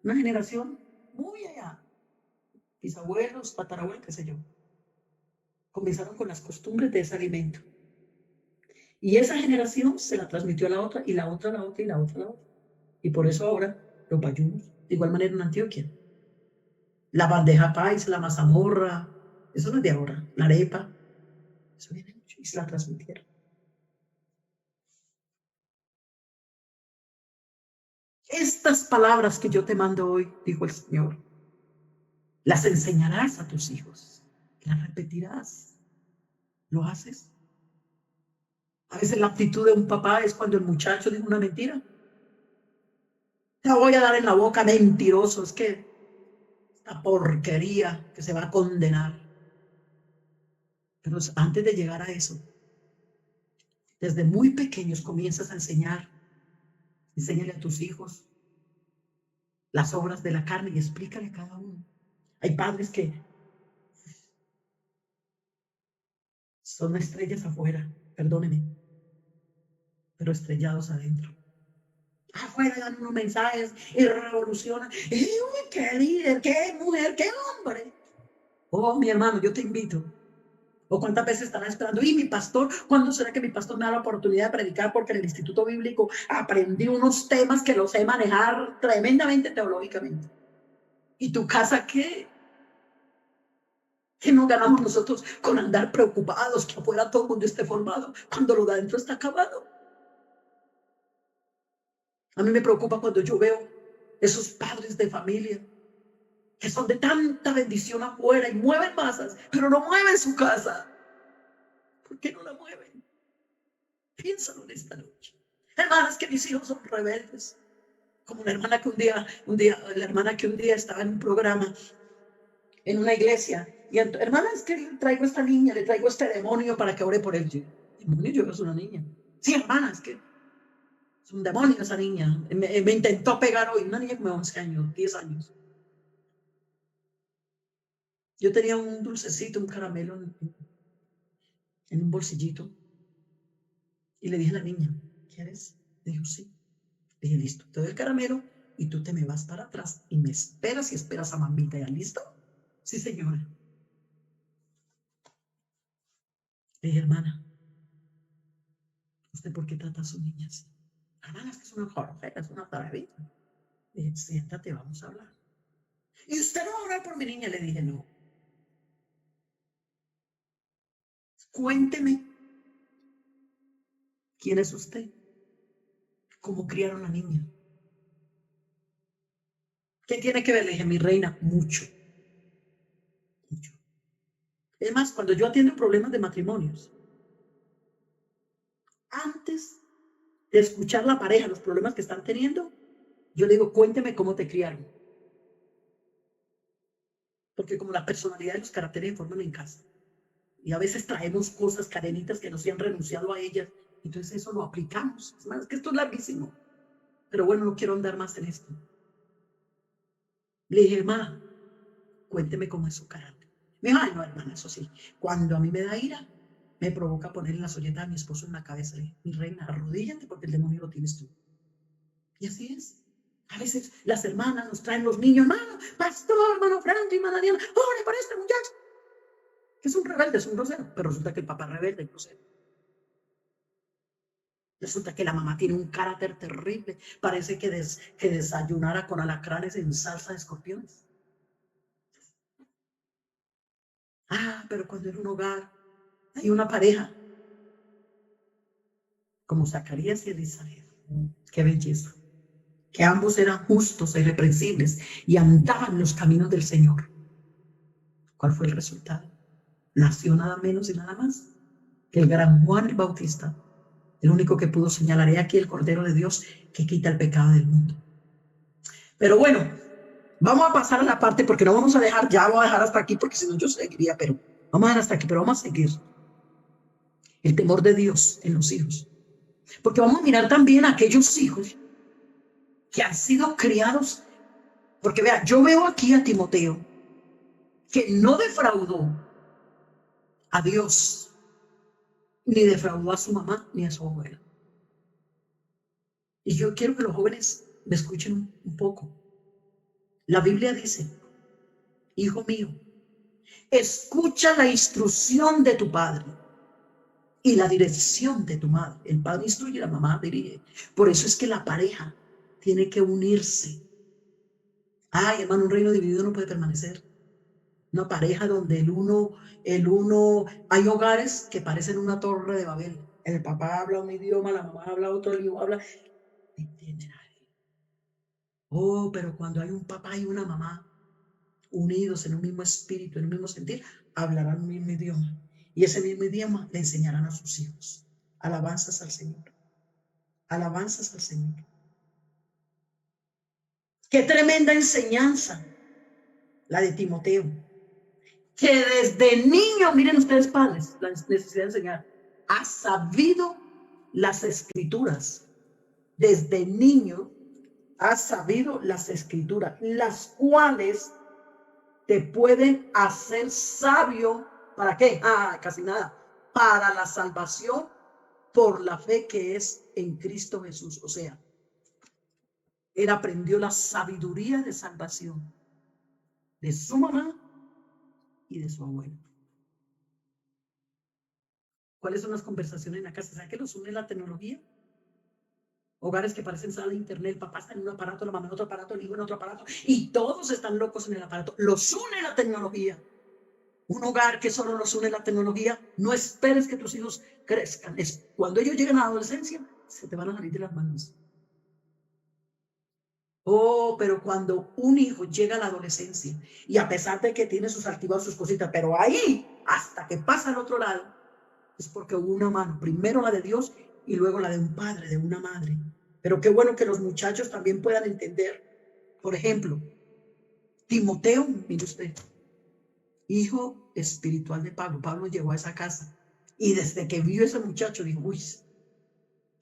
una generación muy allá, bisabuelos, tatarabuelos, qué sé yo, comenzaron con las costumbres de ese alimento. Y esa generación se la transmitió a la otra, y la otra a la otra, y la otra a la otra. Y por eso ahora los bayunos, de igual manera en Antioquia. La bandeja paisa, la mazamorra, eso no es de ahora. La arepa, eso viene mucho y se la transmitieron. Estas palabras que yo te mando hoy, dijo el Señor, las enseñarás a tus hijos, las repetirás. ¿Lo haces? A veces la actitud de un papá es cuando el muchacho dice una mentira. Te voy a dar en la boca, mentiroso. Es que esta porquería que se va a condenar. Pero antes de llegar a eso, desde muy pequeños comienzas a enseñar. Enséñale a tus hijos las obras de la carne y explícale a cada uno. Hay padres que son estrellas afuera, perdóneme, pero estrellados adentro. Afuera dan unos mensajes y revolucionan. Y, uy, qué líder, qué mujer, qué hombre. Oh, mi hermano, yo te invito. ¿O cuántas veces están esperando? Y mi pastor, ¿cuándo será que mi pastor me da la oportunidad de predicar? Porque en el Instituto Bíblico aprendí unos temas que los sé manejar tremendamente teológicamente. ¿Y tu casa qué? ¿Qué nos ganamos nosotros con andar preocupados que afuera todo el mundo esté formado cuando lo de adentro está acabado? A mí me preocupa cuando yo veo esos padres de familia que son de tanta bendición afuera y mueven masas, pero no mueven su casa. ¿Por qué no la mueven? Piénsalo en esta noche. Hermanas, que mis hijos son rebeldes. Como una hermana que la hermana que un día estaba en un programa en una iglesia. Y hermana, es que le traigo a esta niña, le traigo a este demonio para que ore por él. Demonio, yo es una niña. Sí, hermana, es que es un demonio esa niña. Me intentó pegar hoy, una niña como 11 años, 10 años. Yo tenía un dulcecito, un caramelo en un bolsillito. Y le dije a la niña, ¿quieres? Dijo, sí. Le dije, listo, te doy el caramelo y tú te me vas para atrás y me esperas y esperas a mamita. ¿Ya listo? Sí, señora. Le dije, hermana, ¿usted por qué trata a su niña así? Hermana, es que es una jorobera, es una tarabita. Le dije, siéntate, vamos a hablar. ¿Y usted no va a orar por mi niña? Le dije, no. Cuénteme, ¿quién es usted? ¿Cómo criaron a la niña? ¿Qué tiene que ver? Le dije, mi reina, mucho, mucho. Es más, cuando yo atiendo problemas de matrimonios, antes de escuchar la pareja, los problemas que están teniendo, yo le digo, cuénteme cómo te criaron. Porque como la personalidad y los caracteres se forman en casa. Y a veces traemos cosas, cadenitas que nos han renunciado a ellas. Entonces eso lo aplicamos. Es más, que esto es larguísimo. Pero bueno, no quiero andar más en esto. Le dije, hermana, cuénteme cómo es su carácter. Me dijo, ay, no, hermana, eso sí. Cuando a mí me da ira, me provoca ponerle la solleta a mi esposo en la cabeza. Le dije, mi reina, arrodíllate porque el demonio lo tienes tú. Y así es. A veces las hermanas nos traen los niños, hermano, pastor, hermano Franco, hermana Diana, ore por este muchacho. Que es un rebelde, es un grosero. Pero resulta que el papá es rebelde y grosero. Resulta que la mamá tiene un carácter terrible. Parece que desayunara con alacranes en salsa de escorpiones. Pero cuando en un hogar hay una pareja, como Zacarías y Elizabeth, qué belleza, que ambos eran justos e irreprensibles y andaban en los caminos del Señor. ¿Cuál fue el resultado? Nació nada menos y nada más que el gran Juan el Bautista, el único que pudo señalar, he aquí el Cordero de Dios que quita el pecado del mundo. Pero bueno, vamos a pasar a la parte, porque no vamos a dejar, ya voy a dejar hasta aquí, porque si no yo seguiría, pero vamos a dejar hasta aquí, pero vamos a seguir. El temor de Dios en los hijos. Porque vamos a mirar también a aquellos hijos que han sido criados, porque vea, yo veo aquí a Timoteo, que no defraudó a Dios, ni defraudó a su mamá, ni a su abuela. Y yo quiero que los jóvenes me escuchen un poco. La Biblia dice, hijo mío, escucha la instrucción de tu padre y la dirección de tu madre. El padre instruye y la mamá dirige. Por eso es que la pareja tiene que unirse. Ay, hermano, un reino dividido no puede permanecer. Una pareja donde el uno, hay hogares que parecen una torre de Babel. El papá habla un idioma, la mamá habla otro, el hijo habla. No entiende nadie. Oh, pero cuando hay un papá y una mamá unidos en un mismo espíritu, en un mismo sentir, hablarán un mismo idioma. Y ese mismo idioma le enseñarán a sus hijos. Alabanzas al Señor. Alabanzas al Señor. Qué tremenda enseñanza la de Timoteo. Que desde niño, miren ustedes padres, la necesidad de enseñar, ha sabido las escrituras. Desde niño ha sabido las escrituras, las cuales te pueden hacer sabio. ¿Para qué? Casi nada. Para la salvación por la fe que es en Cristo Jesús. O sea, él aprendió la sabiduría de salvación de su mamá y de su abuelo. ¿Cuáles son las conversaciones en la casa? ¿Saben que los une la tecnología? Hogares que parecen sala de internet, el papá está en un aparato, la mamá en otro aparato, el hijo en otro aparato, y todos están locos en el aparato. Los une la tecnología. Un hogar que solo los une la tecnología, no esperes que tus hijos crezcan. Cuando ellos lleguen a la adolescencia, se te van a salir de las manos. Oh, pero cuando un hijo llega a la adolescencia, y a pesar de que tiene sus altibajos, sus cositas, pero ahí, hasta que pasa al otro lado, es porque hubo una mano, primero la de Dios y luego la de un padre, de una madre. Pero qué bueno que los muchachos también puedan entender. Por ejemplo, Timoteo, mire usted, hijo espiritual de Pablo. Pablo llegó a esa casa y desde que vio a ese muchacho dijo, uy,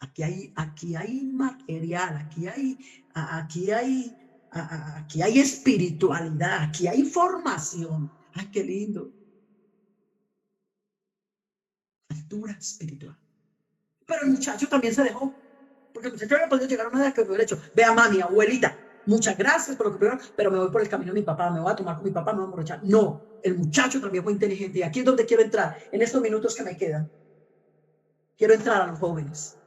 aquí hay material, aquí hay espiritualidad, aquí hay formación. Ay, qué lindo. Altura espiritual. Pero el muchacho también se dejó, porque el muchacho había podido llegar a una edad que hubiera hecho, vea mami, abuelita, muchas gracias por lo que primero, pero me voy por el camino de mi papá, me voy a tomar con mi papá, me voy a emborrachar. No, el muchacho también fue inteligente y aquí es donde quiero entrar, en estos minutos que me quedan. Quiero entrar a los jóvenes.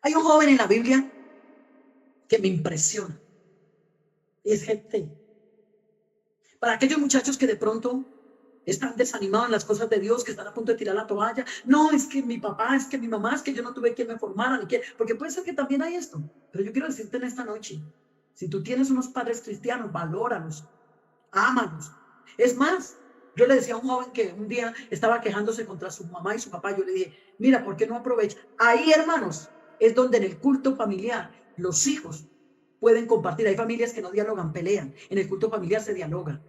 Hay un joven en la Biblia que me impresiona. Es gente. Para aquellos muchachos que de pronto están desanimados en las cosas de Dios, que están a punto de tirar la toalla. No, es que mi papá, es que mi mamá, es que yo no tuve quien me formara, ni quien, porque puede ser que también hay esto. Pero yo quiero decirte en esta noche, si tú tienes unos padres cristianos, valóralos, ámalos. Es más, yo le decía a un joven que un día estaba quejándose contra su mamá y su papá, yo le dije, mira, ¿por qué no aprovecha? Ahí, hermanos, es donde en el culto familiar los hijos pueden compartir. Hay familias que no dialogan, pelean. En el culto familiar se dialoga.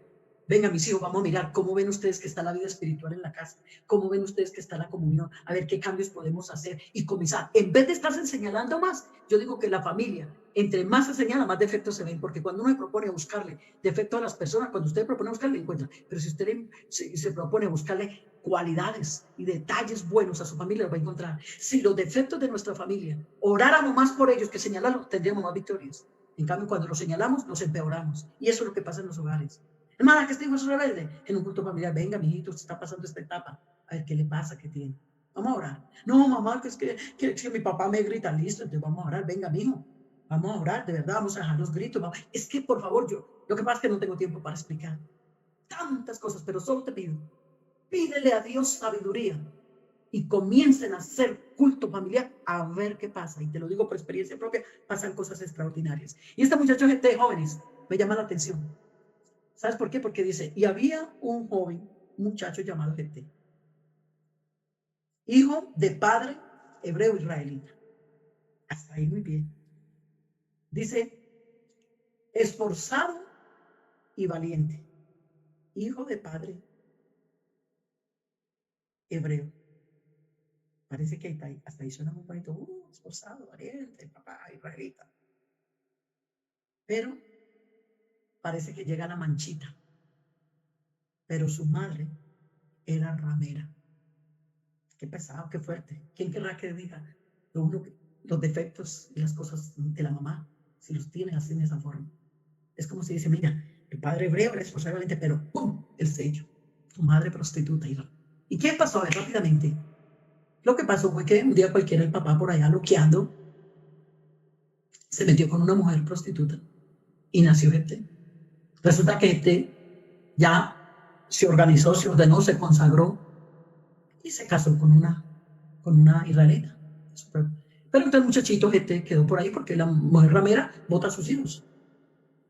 Venga, mis hijos, vamos a mirar cómo ven ustedes que está la vida espiritual en la casa, cómo ven ustedes que está la comunión, a ver qué cambios podemos hacer y comenzar. En vez de estarse señalando más, yo digo que la familia, entre más se señala, más defectos se ven, porque cuando uno se propone buscarle defectos a las personas, cuando usted propone buscarle, encuentra. Pero si usted se propone buscarle cualidades y detalles buenos a su familia, lo va a encontrar. Si los defectos de nuestra familia oráramos más por ellos que señalarlos, tendríamos más victorias. En cambio, cuando los señalamos, los empeoramos. Y eso es lo que pasa en los hogares. Hermana, que este hijo es rebelde. En un culto familiar, venga, mijito, usted está pasando esta etapa. A ver qué le pasa, qué tiene. Vamos a orar. No, mamá, que es que mi papá me grita, listo, entonces vamos a orar. Venga, mijo, vamos a orar, de verdad, vamos a dejar los gritos. Vamos. Es que, por favor, lo que pasa es que no tengo tiempo para explicar. tantas cosas, pero solo te pido, pídele a Dios sabiduría y comiencen a hacer culto familiar a ver qué pasa. Y te lo digo por experiencia propia, pasan cosas extraordinarias. Y este muchacho de jóvenes me llama la atención. ¿Sabes por qué? Porque dice, y había un joven, un muchacho llamado Gete, hijo de padre hebreo israelita. Hasta ahí muy bien. Dice, esforzado y valiente, hijo de padre hebreo. Parece que hasta ahí suena muy bonito. Esforzado, valiente, papá israelita. Pero parece que llega la manchita. Pero su madre era ramera. Qué pesado, qué fuerte. ¿Quién querrá que diga los defectos y las cosas de la mamá, si los tiene así de esa forma? Es como si dice, mira, el padre hebreo era esforzado, valiente, pero ¡pum! El sello. Tu madre prostituta. ¿Y qué pasó? A ver, rápidamente. Lo que pasó fue que un día cualquiera el papá por allá loqueando se metió con una mujer prostituta y nació Gete. Resulta que Gete ya se organizó, se ordenó, se consagró y se casó con una israelita. Pero entonces el muchachito Gete quedó por ahí porque la mujer ramera vota a sus hijos.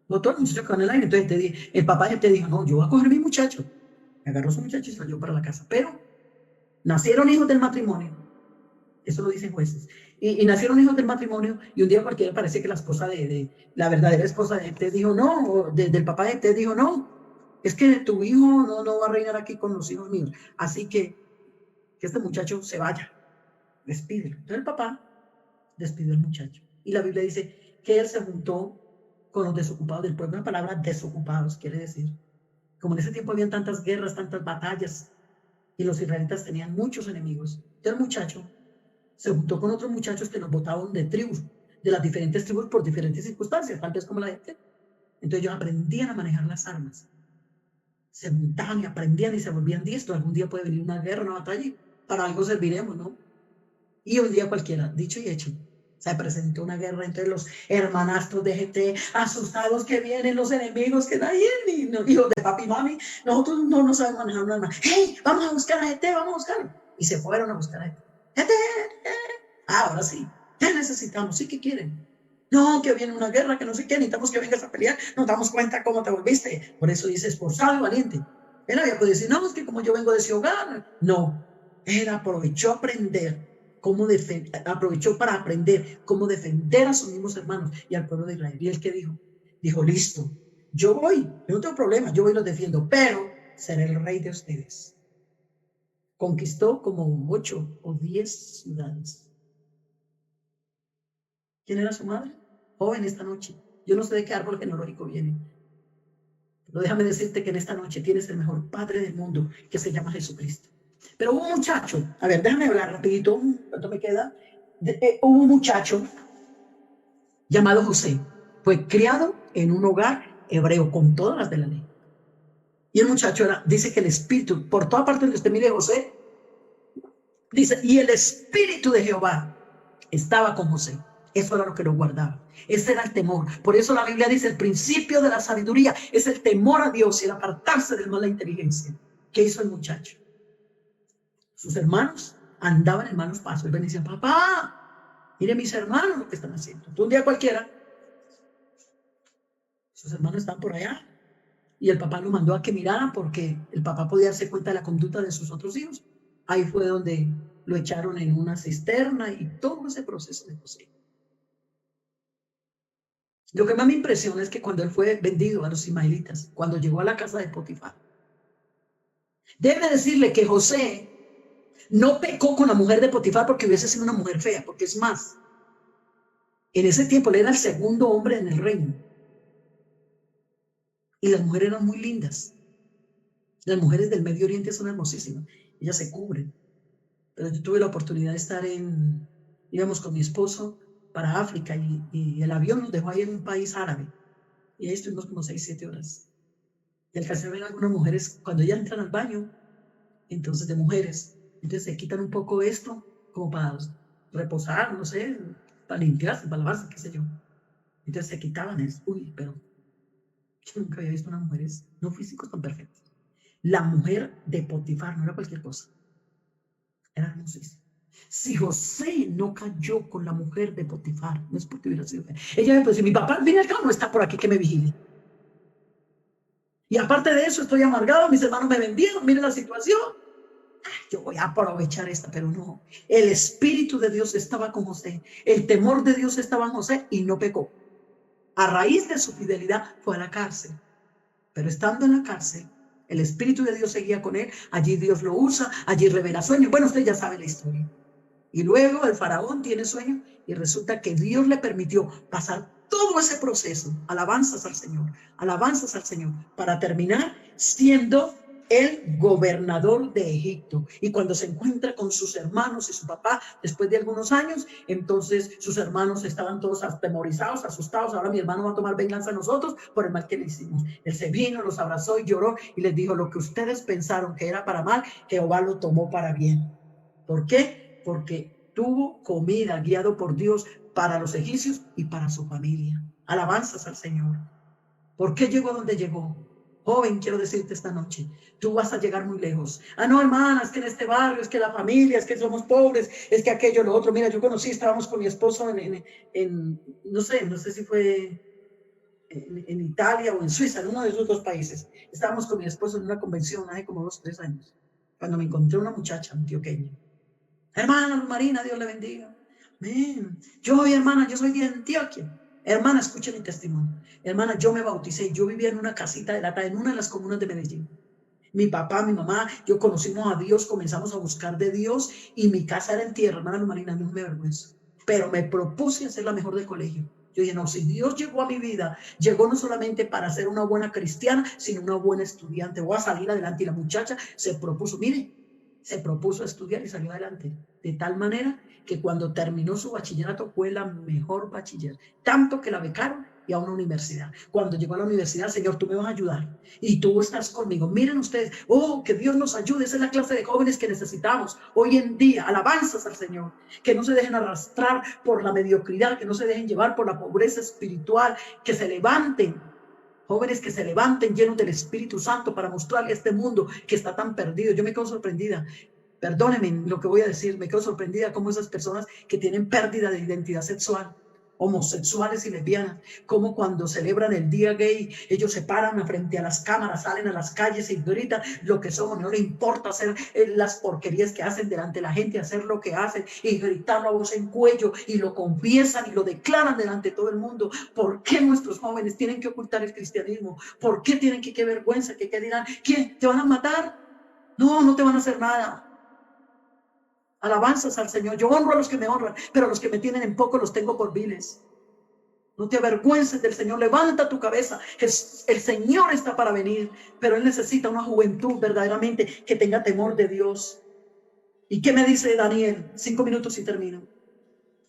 Votó al muchacho que va en el aire. Entonces el papá Gete dijo, no, yo voy a coger a mi muchacho. Me agarró a su muchacho y salió para la casa. Pero nacieron hijos del matrimonio. Eso lo dicen jueces. Y nacieron hijos del matrimonio y un día cualquiera parece que la esposa la verdadera esposa de Gete dijo no, del papá de Gete dijo no, es que tu hijo no va a reinar aquí con los hijos míos. Así que este muchacho se vaya, despídelo. Entonces el papá despidió al muchacho. Y la Biblia dice que él se juntó con los desocupados del pueblo. Una palabra desocupados quiere decir, como en ese tiempo habían tantas guerras, tantas batallas, y los israelitas tenían muchos enemigos. Entonces el muchacho se juntó con otros muchachos que nos votaban de tribus, de las diferentes tribus por diferentes circunstancias, tal vez como la de Gete. Entonces ellos aprendían a manejar las armas. Se juntaban y aprendían y se volvían diestros. Algún día puede venir una guerra, una batalla, para algo serviremos, ¿no? Y un día cualquiera, dicho y hecho, se presentó una guerra entre los hermanastros de Gete, asustados que vienen los enemigos que nadie, ni hijos de papi y mami, nosotros no nos sabemos manejar un arma. ¡Hey! Vamos a buscar a Gete, vamos a buscarlo. Y se fueron a buscar a Gete. ¡Gete! Ahora sí, ¿qué necesitamos? ¿Sí? ¿Qué quieren? No, que viene una guerra, que no sé qué, necesitamos que vengas a pelear, nos damos cuenta cómo te volviste. Por eso dice esforzado y valiente. Él había podido decir, no, es que como yo vengo de ese hogar. No, él aprovechó aprovechó para aprender cómo defender a sus mismos hermanos y al pueblo de Israel. ¿Y él qué dijo? Dijo, listo, yo voy, yo no tengo problema, yo voy y los defiendo, pero seré el rey de ustedes. Conquistó como 8 o 10 ciudades. ¿Quién era su madre? Joven esta noche. Yo no sé de qué árbol genealógico viene. Pero déjame decirte que en esta noche tienes el mejor padre del mundo, que se llama Jesucristo. Pero hubo un muchacho, a ver, déjame hablar rapidito, ¿cuánto me queda? Hubo un muchacho llamado José. Fue criado en un hogar hebreo con todas las de la ley. Y el muchacho dice que el espíritu, por toda parte donde usted mire José, dice, y el espíritu de Jehová estaba con José. Eso era lo que lo guardaba. Ese era el temor. Por eso la Biblia dice, el principio de la sabiduría es el temor a Dios y el apartarse del mal la inteligencia. ¿Qué hizo el muchacho? Sus hermanos andaban en malos pasos. Él venía y decía, papá, mire mis hermanos lo que están haciendo. Tú un día cualquiera, sus hermanos están por allá. Y el papá lo mandó a que miraran porque el papá podía darse cuenta de la conducta de sus otros hijos. Ahí fue donde lo echaron en una cisterna y todo ese proceso de José. Lo que más me impresiona es que cuando él fue vendido a los ismaelitas, cuando llegó a la casa de Potifar, debe decirle que José no pecó con la mujer de Potifar porque hubiese sido una mujer fea, porque es más, en ese tiempo él era el segundo hombre en el reino. Y las mujeres eran muy lindas. Las mujeres del Medio Oriente son hermosísimas. Ellas se cubren. Pero yo tuve la oportunidad de estar íbamos con mi esposo para África y el avión nos dejó ahí en un país árabe. Y ahí estuvimos como 6, 7 horas. Y alcancé a ver algunas mujeres, cuando ellas entran al baño, entonces de mujeres, entonces se quitan un poco esto, como para reposar, no sé, para limpiarse, para lavarse, qué sé yo. Entonces se quitaban eso. Uy, pero Yo nunca había visto unas mujeres, no físicos tan perfectos. La mujer de Potifar no era cualquier cosa, era hermosísima. Si José no cayó con la mujer de Potifar, no es porque hubiera sido mujer. Ella me puede decir, mi papá, al fin y al cabo, no está por aquí, que me vigile. Y aparte de eso, estoy amargado, mis hermanos me vendieron, miren la situación. Yo voy a aprovechar esta, pero no. El Espíritu de Dios estaba con José, el temor de Dios estaba en José y no pecó. A raíz de su fidelidad fue a la cárcel, pero estando en la cárcel, el Espíritu de Dios seguía con él, allí Dios lo usa, allí revela sueños. Bueno, usted ya sabe la historia. Y luego el faraón tiene sueños y resulta que Dios le permitió pasar todo ese proceso, alabanzas al Señor, para terminar siendo el gobernador de Egipto. Y cuando se encuentra con sus hermanos y su papá, después de algunos años, entonces sus hermanos estaban todos atemorizados, asustados. Ahora mi hermano va a tomar venganza a nosotros por el mal que le hicimos. Él se vino, los abrazó y lloró y les dijo, lo que ustedes pensaron que era para mal, Jehová lo tomó para bien. ¿Por qué? Porque tuvo comida guiado por Dios para los egipcios y para su familia. Alabanzas al Señor. ¿Por qué llegó donde llegó? Joven, quiero decirte esta noche, tú vas a llegar muy lejos. Ah, no, hermana, es que en este barrio, es que la familia, es que somos pobres, es que aquello, lo otro. Mira, yo conocí, estábamos con mi esposo no sé si fue en Italia o en Suiza, en uno de esos dos países. Estábamos con mi esposo en una convención hace como 2 o 3 años, cuando me encontré una muchacha antioqueña. Hermana Luz Marina, Dios le bendiga. Amén. Yo, hermana, yo soy de Antioquia. Hermana, escuche mi testimonio. Hermana, yo me bauticé, yo vivía en una casita de lata en una de las comunas de Medellín. Mi papá, mi mamá, yo conocimos a Dios, comenzamos a buscar de Dios y mi casa era en tierra, hermana Luz Marina, no me avergüenzo. Pero me propuse hacer la mejor del colegio. Yo dije, no, si Dios llegó a mi vida, llegó no solamente para ser una buena cristiana, sino una buena estudiante. Voy a salir adelante. Y la muchacha se propuso, mire, se propuso estudiar y salió adelante. De tal manera que cuando terminó su bachillerato fue la mejor bachiller. Tanto que la becaron y a una universidad. Cuando llegó a la universidad, Señor, tú me vas a ayudar y tú estás conmigo. Miren ustedes, oh, que Dios nos ayude. Esa es la clase de jóvenes que necesitamos hoy en día. Alabanzas al Señor. Que no se dejen arrastrar por la mediocridad, que no se dejen llevar por la pobreza espiritual, que se levanten. Jóvenes que se levanten llenos del Espíritu Santo para mostrarle a este mundo que está tan perdido. Yo me quedo sorprendida. Perdónenme lo que voy a decir. Me quedo sorprendida como esas personas que tienen pérdida de identidad sexual, homosexuales y lesbianas, como cuando celebran el día gay, ellos se paran frente a las cámaras, salen a las calles y gritan lo que somos. No le importa hacer las porquerías que hacen delante de la gente, hacer lo que hacen y gritarlo a voz en cuello y lo confiesan y lo declaran delante de todo el mundo. ¿Por qué nuestros jóvenes tienen que ocultar el cristianismo? ¿Por qué tienen que qué vergüenza? ¿Qué dirán? ¿Quién? ¿Te van a matar? No, no te van a hacer nada. Alabanzas al Señor. Yo honro a los que me honran, pero a los que me tienen en poco los tengo por viles. No te avergüences del Señor. Levanta tu cabeza. El Señor está para venir, pero Él necesita una juventud verdaderamente que tenga temor de Dios. ¿Y qué me dice Daniel? 5 minutos y termino.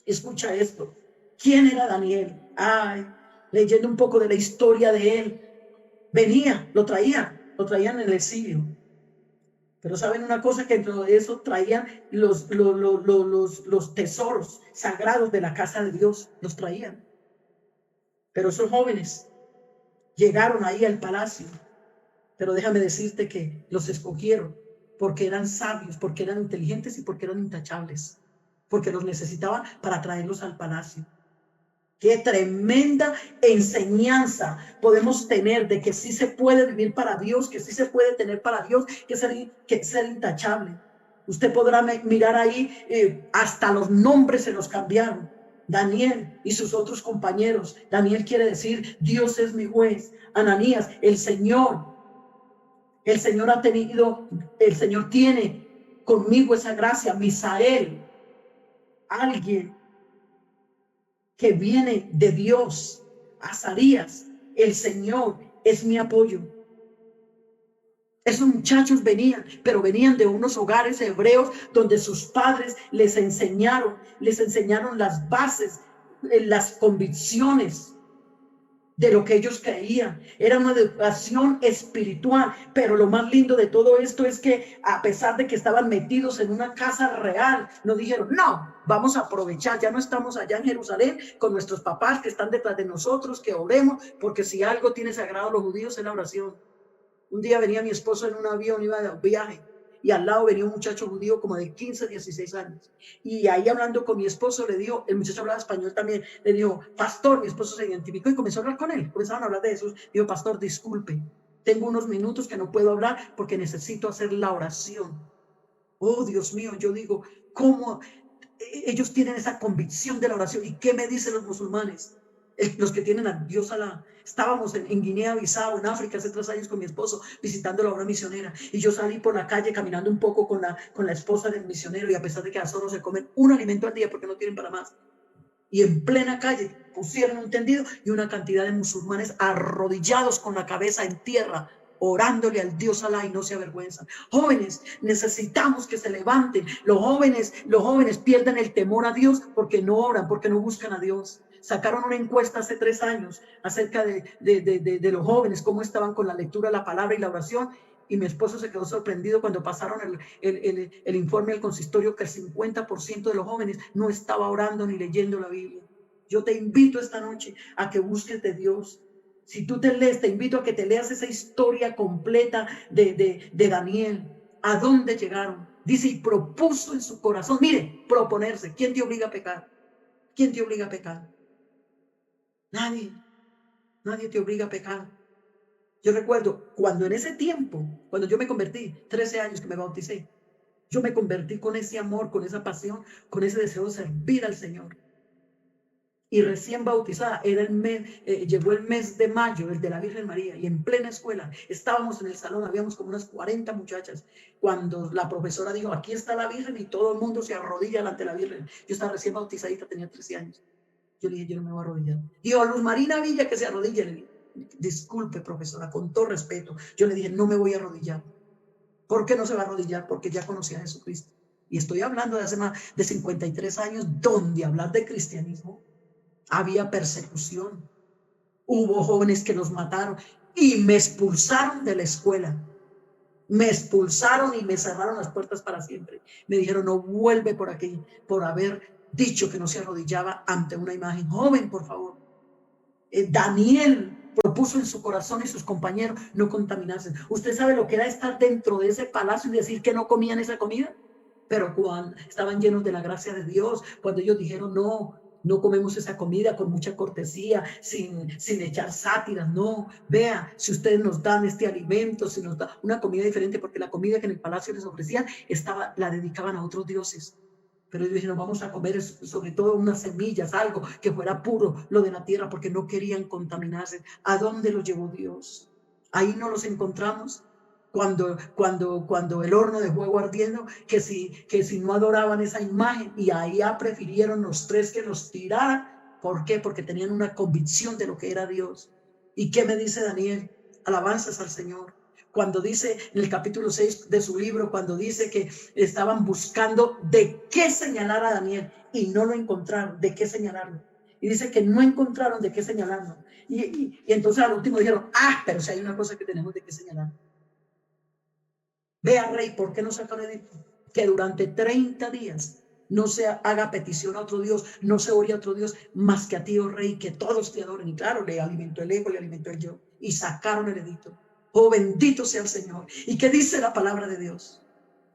Escucha esto. ¿Quién era Daniel? Ay, leyendo un poco de la historia de él. Venía, lo traían en el exilio. Pero saben una cosa, que dentro de eso traían los tesoros sagrados de la casa de Dios, los traían. Pero esos jóvenes llegaron ahí al palacio, pero déjame decirte que los escogieron porque eran sabios, porque eran inteligentes y porque eran intachables, porque los necesitaban para traerlos al palacio. Qué tremenda enseñanza podemos tener de que sí se puede vivir para Dios, que sí se puede tener para Dios, que ser intachable. Usted podrá mirar ahí, hasta los nombres se los cambiaron. Daniel y sus otros compañeros. Daniel quiere decir, Dios es mi juez. Ananías, el Señor tiene conmigo esa gracia. Misael, alguien que viene de Dios. Azarías, el Señor es mi apoyo. Esos muchachos venían, pero venían de unos hogares hebreos donde sus padres les enseñaron las bases, las convicciones de lo que ellos creían. Era una educación espiritual, pero lo más lindo de todo esto es que a pesar de que estaban metidos en una casa real, no dijeron, no, vamos a aprovechar, ya no estamos allá en Jerusalén con nuestros papás que están detrás de nosotros, que oremos, porque si algo tiene sagrado a los judíos es la oración. Un día venía mi esposo en un avión, iba de viaje, y al lado venía un muchacho judío como de 15, 16 años. Y ahí hablando con mi esposo, le dijo, el muchacho hablaba español también, le dijo, pastor, mi esposo se identificó y comenzó a hablar con él. Comenzaron a hablar de Jesús. Dijo, pastor, disculpe, tengo unos minutos que no puedo hablar porque necesito hacer la oración. Oh, Dios mío, yo digo, ¿cómo ellos tienen esa convicción de la oración? ¿Y qué me dicen los musulmanes? Los que tienen a Dios Alá. Estábamos en Guinea-Bissau, en África, hace 3 años con mi esposo, visitando la obra misionera. Y yo salí por la calle caminando un poco con la esposa del misionero, y a pesar de que a solo se comen un alimento al día porque no tienen para más. Y en plena calle pusieron un tendido y una cantidad de musulmanes arrodillados con la cabeza en tierra, orándole al Dios Alá, y no se avergüenzan. Jóvenes, necesitamos que se levanten. Los jóvenes pierden el temor a Dios porque no oran, porque no buscan a Dios. Sacaron una encuesta hace 3 años acerca de los jóvenes, cómo estaban con la lectura de la palabra y la oración, y mi esposo se quedó sorprendido cuando pasaron el informe al consistorio, que el 50% de los jóvenes no estaba orando ni leyendo la Biblia. Yo te invito esta noche a que busques de Dios. Si tú te lees, te invito a que te leas esa historia completa de Daniel. ¿A dónde llegaron? Dice, y propuso en su corazón. Mire, proponerse. ¿Quién te obliga a pecar? ¿Quién te obliga a pecar? Nadie. Nadie te obliga a pecar. Yo recuerdo cuando en ese tiempo, cuando yo me convertí, 13 años que me bauticé, yo me convertí con ese amor, con esa pasión, con ese deseo de servir al Señor. Y recién bautizada, llegó el mes de mayo, el de la Virgen María, y en plena escuela, estábamos en el salón, habíamos como unas 40 muchachas, cuando la profesora dijo, aquí está la Virgen, y todo el mundo se arrodilla delante de la Virgen. Yo estaba recién bautizadita, tenía 13 años. Yo le dije, yo no me voy a arrodillar. Dijo, Luz Marina Villa, que se arrodille. Le dije, disculpe, profesora, con todo respeto. Yo le dije, no me voy a arrodillar. ¿Por qué no se va a arrodillar? Porque ya conocía a Jesucristo. Y estoy hablando de hace más de 53 años, donde hablar de cristianismo había persecución. Hubo jóvenes que los mataron y me expulsaron de la escuela. Me expulsaron y me cerraron las puertas para siempre. Me dijeron, no vuelve por aquí, por haber dicho que no se arrodillaba ante una imagen. Joven, por favor. Daniel propuso en su corazón y sus compañeros no contaminarse. ¿Usted sabe lo que era estar dentro de ese palacio y decir que no comían esa comida? Pero cuando estaban llenos de la gracia de Dios, cuando ellos dijeron, no comemos esa comida con mucha cortesía, sin echar sátiras, no, vea, si ustedes nos dan este alimento, si nos dan una comida diferente, porque la comida que en el palacio les ofrecían, la dedicaban a otros dioses. Pero ellos dijeron, vamos a comer sobre todo unas semillas, algo que fuera puro, lo de la tierra, porque no querían contaminarse. ¿A dónde los llevó Dios? Ahí no los encontramos. Cuando el horno de fuego ardiendo, que si no adoraban esa imagen, y ahí prefirieron los 3 que los tiraran. ¿Por qué? Porque tenían una convicción de lo que era Dios. ¿Y qué me dice Daniel? Alabanzas al Señor. Cuando dice en el capítulo 6 de su libro, cuando dice que estaban buscando de qué señalar a Daniel y no lo encontraron, de qué señalarlo. Y dice que no encontraron de qué señalarlo. Y entonces al último dijeron, pero si hay una cosa que tenemos de qué señalar. Vea, rey, ¿por qué no saca un edicto? Que durante 30 días no se haga petición a otro Dios, no se ore a otro Dios más que a ti, oh rey, que todos te adoren. Y claro, le alimentó el ego, le alimentó el yo. Y sacaron el edicto. Oh, bendito sea el Señor. ¿Y qué dice la palabra de Dios?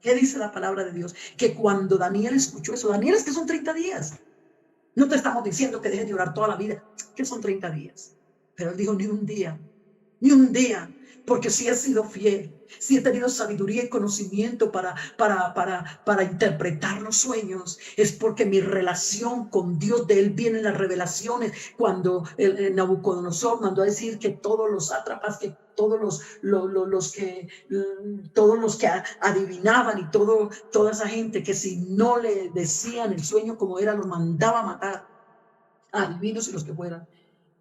¿Qué dice la palabra de Dios? Que cuando Daniel escuchó eso, Daniel, es que son 30 días. No te estamos diciendo que dejes de orar toda la vida, que son 30 días. Pero él dijo, ni un día, porque si he sido fiel, si he tenido sabiduría y conocimiento para interpretar los sueños, es porque mi relación con Dios, de él vienen las revelaciones. Cuando Nabucodonosor mandó a decir que todos los sátrapas, que todos los que adivinaban y toda esa gente, que si no le decían el sueño como era, los mandaba a matar, adivinos y los que fueran.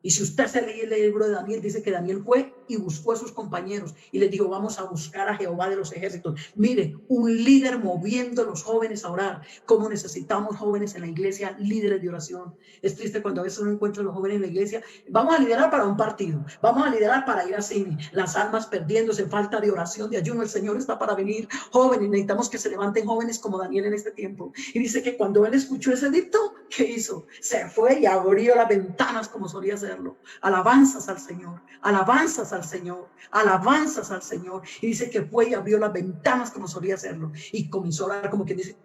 Y si usted se lee el libro de Daniel, dice que Daniel fue y buscó a sus compañeros y les dijo, vamos a buscar a Jehová de los ejércitos. Mire, un líder moviendo a los jóvenes a orar. Como necesitamos jóvenes en la iglesia, líderes de oración. Es triste cuando a veces uno encuentra a los jóvenes en la iglesia. Vamos a liderar para un partido, vamos a liderar para ir a cine. Las almas perdiéndose, falta de oración, de ayuno. El Señor está para venir. Jóvenes, necesitamos que se levanten jóvenes como Daniel en este tiempo. Y dice que cuando él escuchó ese edicto, ¿qué hizo? Se fue y abrió las ventanas como solía hacerlo. Alabanzas al Señor, alabanzas al Señor, alabanzas al Señor. Y dice que fue y abrió las ventanas como solía hacerlo. Y comenzó a orar como quien dice,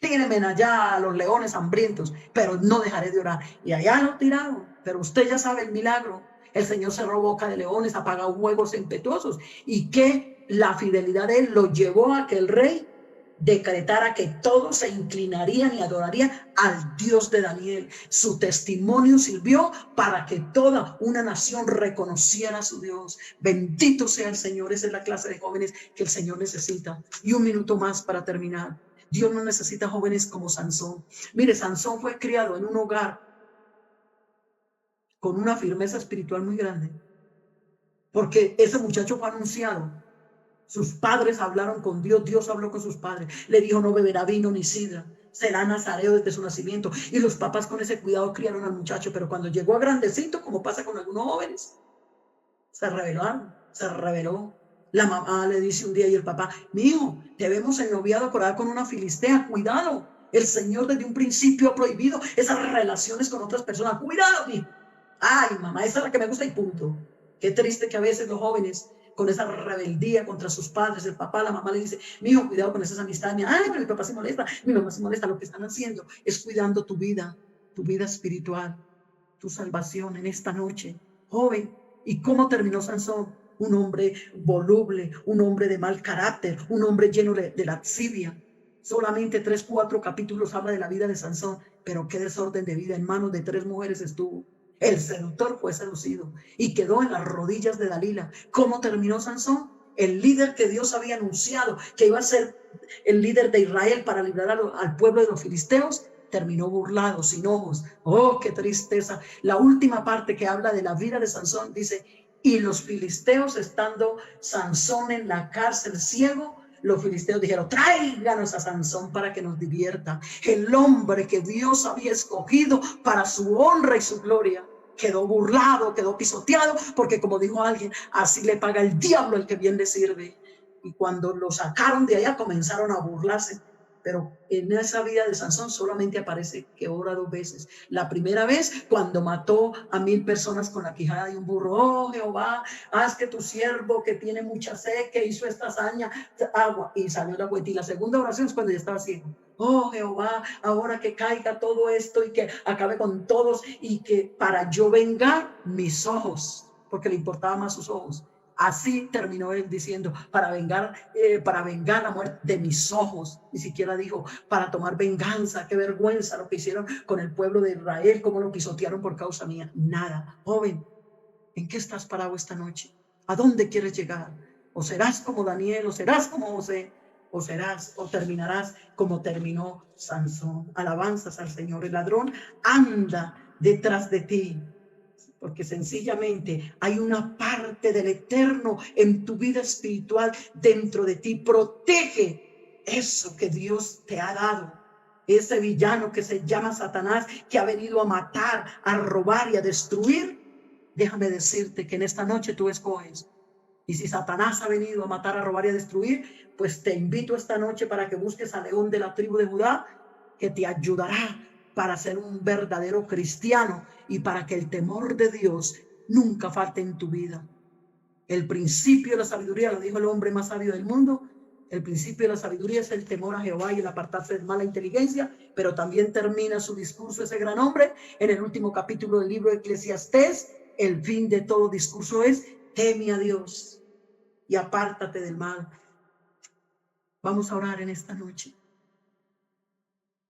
tírenme allá a los leones hambrientos, pero no dejaré de orar. Y allá lo tiraron, pero usted ya sabe el milagro. El Señor cerró boca de leones, apagó fuegos impetuosos, y que la fidelidad de él lo llevó a que el rey decretara que todos se inclinarían y adorarían al Dios de Daniel. Su testimonio sirvió para que toda una nación reconociera a su Dios. Bendito sea el Señor. Esa es la clase de jóvenes que el Señor necesita. Y un minuto más para terminar. Dios no necesita jóvenes como Sansón. Mire, Sansón fue criado en un hogar con una firmeza espiritual muy grande, porque ese muchacho fue anunciado. Sus padres hablaron con Dios, Dios habló con sus padres. Le dijo, no beberá vino ni sidra, será nazareo desde su nacimiento. Y los papás con ese cuidado criaron al muchacho, pero cuando llegó a grandecito, como pasa con algunos jóvenes, se reveló. La mamá le dice un día y el papá, mi hijo, te vemos ennoviado por ahí con una filistea, cuidado. El Señor desde un principio ha prohibido esas relaciones con otras personas. Cuidado, mi hijo. Ay, mamá, esa es la que me gusta y punto. Qué triste que a veces los jóvenes con esa rebeldía contra sus padres, el papá, la mamá le dice, mi hijo, cuidado con esas amistades. Ay, pero mi papá se molesta, mi mamá se molesta. Lo que están haciendo es cuidando tu vida espiritual, tu salvación en esta noche. Joven, ¿y cómo terminó Sansón? Un hombre voluble, un hombre de mal carácter, un hombre lleno de lascivia. Solamente 3, 4 capítulos habla de la vida de Sansón, pero qué desorden de vida. En manos de 3 mujeres estuvo. El seductor fue seducido y quedó en las rodillas de Dalila. ¿Cómo terminó Sansón? El líder que Dios había anunciado que iba a ser el líder de Israel para librar al pueblo de los filisteos, terminó burlado, sin ojos. Oh, qué tristeza. La última parte que habla de la vida de Sansón dice, y los filisteos, estando Sansón en la cárcel ciego, los filisteos dijeron, tráiganos a Sansón para que nos divierta. El hombre que Dios había escogido para su honra y su gloria quedó burlado, quedó pisoteado, porque como dijo alguien, así le paga el diablo el que bien le sirve. Y cuando lo sacaron de allá comenzaron a burlarse. Pero en esa vida de Sansón solamente aparece que ora 2 veces. La primera vez cuando mató a 1000 personas con la quijada de un burro. Oh Jehová, haz que tu siervo que tiene mucha sed, que hizo esta hazaña, agua, y salió la agüita. Y la segunda oración es cuando ya estaba ciego. Oh Jehová, ahora que caiga todo esto y que acabe con todos, y que para yo vengar mis ojos, porque le importaba más sus ojos. Así terminó él diciendo, para vengar la muerte de mis ojos. Ni siquiera dijo, para tomar venganza. Qué vergüenza lo que hicieron con el pueblo de Israel, cómo lo pisotearon por causa mía. Nada. Joven, ¿en qué estás parado esta noche? ¿A dónde quieres llegar? O serás como Daniel, o serás como José, o terminarás como terminó Sansón. Alabanzas al Señor. El ladrón anda detrás de ti, porque sencillamente hay una parte del eterno en tu vida espiritual dentro de ti. Protege eso que Dios te ha dado. Ese villano que se llama Satanás, que ha venido a matar, a robar y a destruir. Déjame decirte que en esta noche tú escoges. Y si Satanás ha venido a matar, a robar y a destruir, pues te invito esta noche para que busques al león de la tribu de Judá, que te ayudará para ser un verdadero cristiano y para que el temor de Dios nunca falte en tu vida. El principio de la sabiduría, lo dijo el hombre más sabio del mundo, el principio de la sabiduría es el temor a Jehová y el apartarse de mala inteligencia, pero también termina su discurso ese gran hombre en el último capítulo del libro de Eclesiastés. El fin de todo discurso es, teme a Dios y apártate del mal. Vamos a orar en esta noche.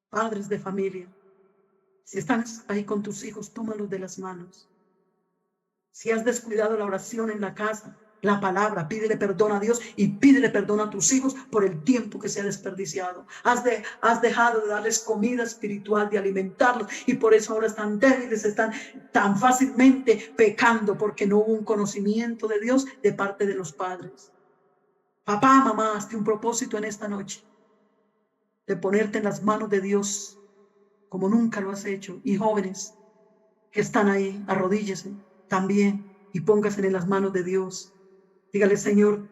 Padres de familia, si estás ahí con tus hijos, tómalos de las manos. Si has descuidado la oración en la casa, la palabra. Pídele perdón a Dios y pídele perdón a tus hijos por el tiempo que se ha desperdiciado. Has dejado de darles comida espiritual, de alimentarlos, y por eso ahora están débiles, están tan fácilmente pecando, porque no hubo un conocimiento de Dios de parte de los padres. Papá, mamá, hazte un propósito en esta noche de ponerte en las manos de Dios como nunca lo has hecho. Y jóvenes que están ahí, arrodíllese también y póngase en las manos de Dios. Dígale: Señor,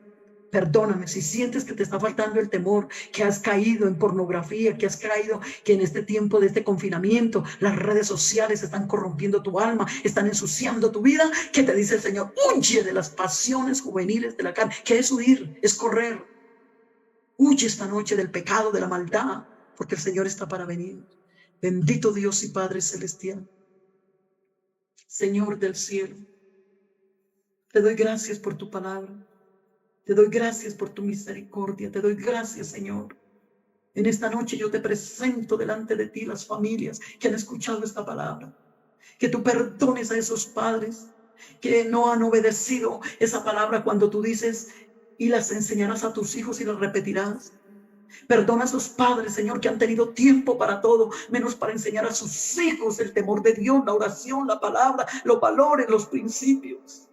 perdóname si sientes que te está faltando el temor, que has caído en pornografía, que has caído, que en este tiempo de este confinamiento las redes sociales están corrompiendo tu alma, están ensuciando tu vida. Que te dice el Señor: huye de las pasiones juveniles de la carne. Que es huir, es correr. Huye esta noche del pecado, de la maldad, porque el Señor está para venir. Bendito Dios y Padre celestial, Señor del cielo, te doy gracias por tu palabra. Te doy gracias por tu misericordia. Te doy gracias, Señor. En esta noche yo te presento delante de ti las familias que han escuchado esta palabra. Que tú perdones a esos padres que no han obedecido esa palabra cuando tú dices: y las enseñarás a tus hijos y las repetirás. Perdona a esos padres, Señor, que han tenido tiempo para todo, menos para enseñar a sus hijos el temor de Dios, la oración, la palabra, los valores, los principios.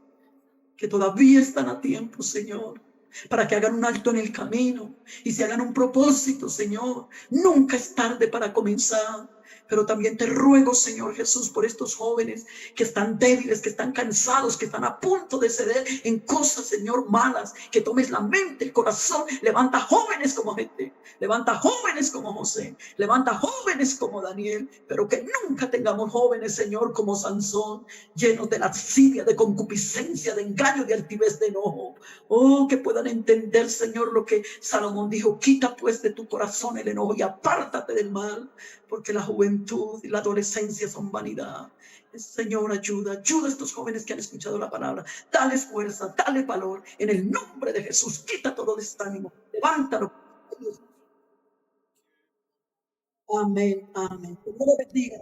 Que todavía están a tiempo, Señor, para que hagan un alto en el camino y se hagan un propósito, Señor. Nunca es tarde para comenzar. Pero también te ruego, Señor Jesús, por estos jóvenes que están débiles, que están cansados, que están a punto de ceder en cosas, Señor, malas. Que tomes la mente, el corazón. Levanta jóvenes como gente. Levanta jóvenes como José. Levanta jóvenes como Daniel. Pero que nunca tengamos jóvenes, Señor, como Sansón, llenos de lascivia, de concupiscencia, de engaño, de altivez, de enojo. Oh, que puedan entender, Señor, lo que Salomón dijo: quita pues de tu corazón el enojo y apártate del mal, porque la juventud y la adolescencia son vanidad. Señor, ayuda a estos jóvenes que han escuchado la palabra. Dales fuerza, dale valor. En el nombre de Jesús, quita todo desánimo. Levántalo. Amén, amén. Que Dios lo bendiga.